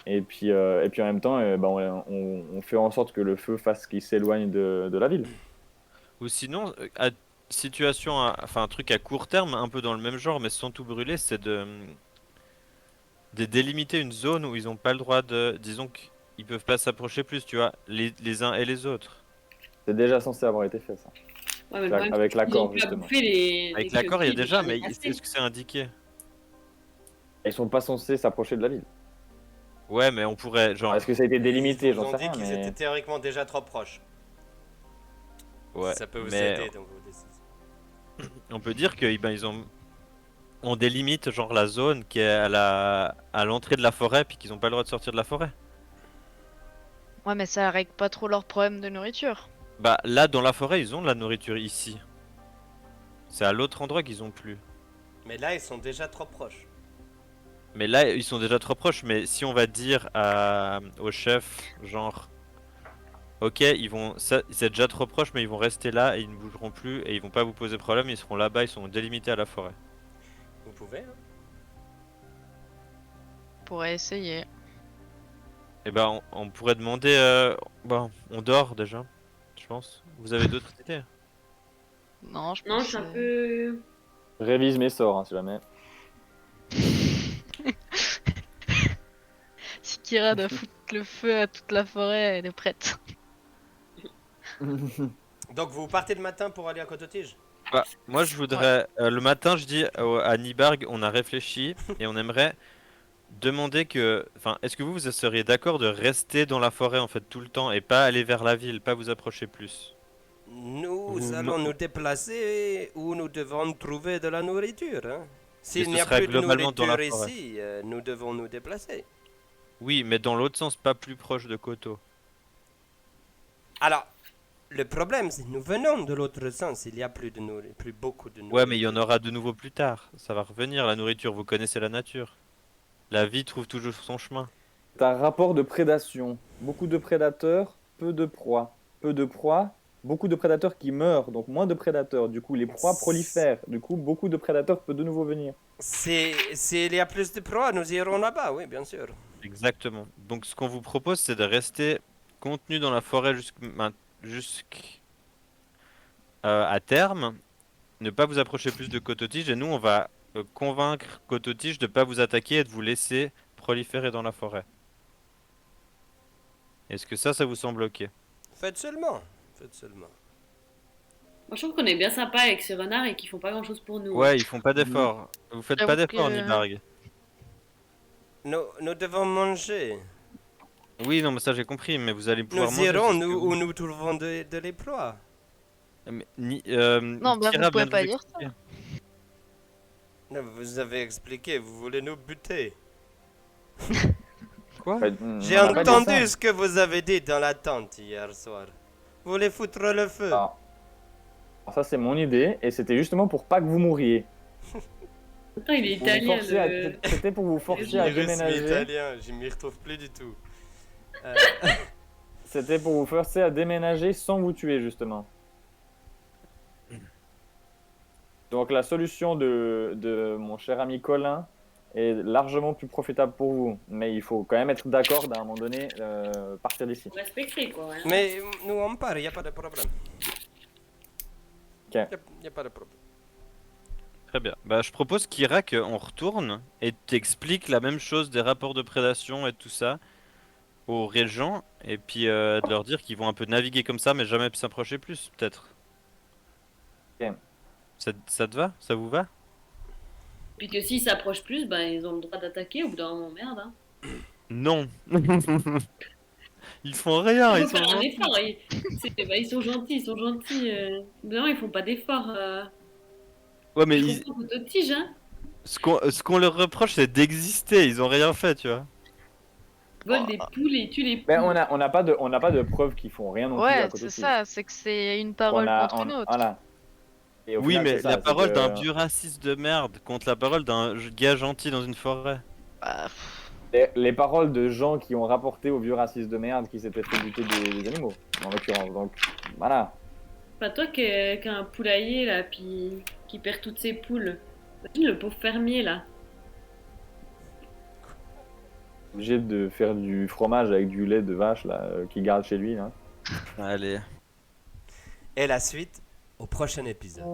C: Et puis en même temps, bah, on fait en sorte que le feu fasse qu'il s'éloigne de la ville.
B: Ou sinon, enfin un truc à court terme, un peu dans le même genre, mais sans tout brûler, c'est de délimiter une zone où ils n'ont pas le droit de, disons qu'ils peuvent pas s'approcher plus, tu vois, les uns et les autres.
C: C'est déjà censé avoir été fait, ça.
D: Ouais, mais le problème,
C: Avec
D: c'est qu'ils ont
C: l'accord,
D: pu
C: justement.
D: bouffer les
B: Avec
D: les
B: l'accord, il y a
D: coquilles
B: déjà,
D: déjà
B: mais
D: déplacées.
B: est-ce que c'est indiqué?
C: Ils sont pas censés s'approcher de la ville.
B: Ouais, mais on pourrait, genre,
C: Est-ce que ça a été délimité?
A: Ils
C: J'en
A: ont
C: sais
A: dit
C: rien,
A: qu'ils
C: mais...
A: étaient théoriquement déjà trop proches.
B: ouais,
A: Ça peut vous
B: mais
A: aider dans vos décisions.
B: on peut dire que ben, on délimite genre la zone qui est à l'entrée de la forêt, puis qu'ils ont pas le droit de sortir de la forêt.
E: Ouais, mais ça règle pas trop leurs problèmes de nourriture.
B: Bah là, dans la forêt, ils ont de la nourriture ici. C'est à l'autre endroit qu'ils ont plus.
A: Mais là, ils sont déjà trop proches.
B: Mais là, ils sont déjà trop proches. Mais si on va dire au chef, genre, ok, c'est déjà trop proche, mais ils vont rester là et ils ne bougeront plus et ils vont pas vous poser problème. Ils seront là-bas, ils sont délimités à la forêt.
A: Vous pouvez, hein.
E: On pourrait essayer.
B: Et ben, on pourrait demander. Bon, on dort déjà, je pense. Vous avez d'autres idées?
E: Non, je
D: Non,
E: pense
D: je suis un
E: que-
D: peu.
C: Je révise mes sorts, hein, si jamais.
E: Si Kira doit foutre le feu à toute la forêt, elle est prête.
A: Donc, vous partez le matin pour aller à Cototige?
B: Bah, moi, je voudrais. Le matin, je dis à Nibarg, on a réfléchi et on aimerait demander que. Enfin, est-ce que vous seriez d'accord de rester dans la forêt en fait tout le temps et pas aller vers la ville, pas vous approcher plus?
A: Nous
B: Vous-
A: allons nous déplacer où nous devons trouver de la nourriture. Hein. S'il
B: ce
A: n'y a
B: sera
A: plus de
B: globalement dans la
A: nourriture
B: forêt.
A: ici, nous devons nous déplacer.
B: Oui, mais dans l'autre sens, pas plus proche de Koto.
A: Alors, le problème, c'est que nous venons de l'autre sens. Il n'y a plus, plus beaucoup de nourriture.
B: Ouais, mais il y en aura de nouveau plus tard. Ça va revenir, la nourriture. Vous connaissez la nature. La vie trouve toujours son chemin.
C: C'est un rapport de prédation. Beaucoup de prédateurs, peu de proies. Peu de proies, beaucoup de prédateurs qui meurent, donc moins de prédateurs. Du coup, les proies prolifèrent. Du coup, beaucoup de prédateurs peuvent de nouveau venir.
A: S'il y a plus de proies, nous irons là-bas, oui, bien sûr.
B: Exactement. Donc, ce qu'on vous propose, c'est de rester contenu dans la forêt à terme. Ne pas vous approcher plus de Koto-Tige. Et nous, on va convaincre Koto-Tige de pas vous attaquer et de vous laisser proliférer dans la forêt. Est-ce que ça vous semble ok?
A: Faites seulement. Faites seulement.
D: Moi, je trouve qu'on est bien sympa avec ces renards et qu'ils font pas grand chose pour nous.
B: Ouais, ils font pas d'efforts. Vous faites pas
E: J'avoue
B: d'efforts,
E: que-
B: Nibarg.
A: Nous devons manger.
B: Oui, non, mais ça j'ai compris, mais vous allez pouvoir
A: Nous
B: manger.
A: irons
B: c'est ce que
A: où
B: vous-
A: nous trouvons de les proies.
E: Non, bah,
B: Kira
E: vous pouvez
B: vient de
E: pas
B: vous
E: dire
B: expliquer.
A: Non, vous avez expliqué, vous voulez nous buter.
B: Quoi?
C: Ouais,
A: J'ai
C: on a pas dit
A: entendu
C: ça.
A: ce que vous avez dit dans la tente hier soir. Vous voulez foutre le feu.
C: Alors, ça, c'est mon idée, et c'était justement pour pas que vous mouriez.
D: Attends, il est
C: Pour vous
D: italien.
C: forcer à- C'était pour vous forcer à
A: Russe, mais
C: déménager.
A: italien, je m'y retrouve plus du tout.
C: C'était pour vous forcer à déménager sans vous tuer, justement. Donc la solution de mon cher ami Colin est largement plus profitable pour vous. Mais il faut quand même être d'accord d'un moment donné, partir d'ici.
D: Faut respecter, quoi. Hein.
A: Mais nous on part, il n'y a pas de problème.
C: Ok.
A: Y a pas de problème.
B: Très bien. Bah, je propose Kira qu'on retourne et t'explique la même chose des rapports de prédation et tout ça aux régents et puis de leur dire qu'ils vont un peu naviguer comme ça mais jamais s'approcher plus, peut-être.
C: Ok.
B: Ça te va? Ça vous va?
D: Puis que s'ils s'approchent plus, ben ils ont le droit d'attaquer au bout d'un moment, merde. Hein.
B: Non. Ils font rien,
D: Il
B: ils
D: faut
B: sont
D: faire un
B: gentils.
D: effort. Ils sont gentils, ils sont gentils. Non, ils font pas d'effort.
B: Ouais, mais
D: Je
B: ils-
D: comprends que tige, hein.
B: ce qu'on leur reproche, c'est d'exister. Ils ont rien fait, tu vois.
D: Ils volent des poules et ils tuent les poules.
C: Mais on n'a pas de preuves qu'ils font rien non plus à
E: Ouais,
C: côté
E: c'est
C: de
E: ça, c'est que c'est une parole contre une autre.
C: Voilà. Et au
B: Oui,
C: final,
B: mais
C: c'est ça,
B: la
C: c'est
B: parole
C: que-
B: d'un vieux raciste de merde contre la parole d'un gars gentil dans une forêt.
E: Bah, pff,
C: les paroles de gens qui ont rapporté aux vieux racistes de merde qui s'étaient fait buter des animaux, en l'occurrence. Donc, voilà.
D: Pas toi qui a un poulailler là, puis qui perd toutes ses poules. Imagine le pauvre fermier là.
C: Obligé de faire du fromage avec du lait de vache là, qu'il garde chez lui. Là.
B: Allez.
A: Et la suite au prochain épisode.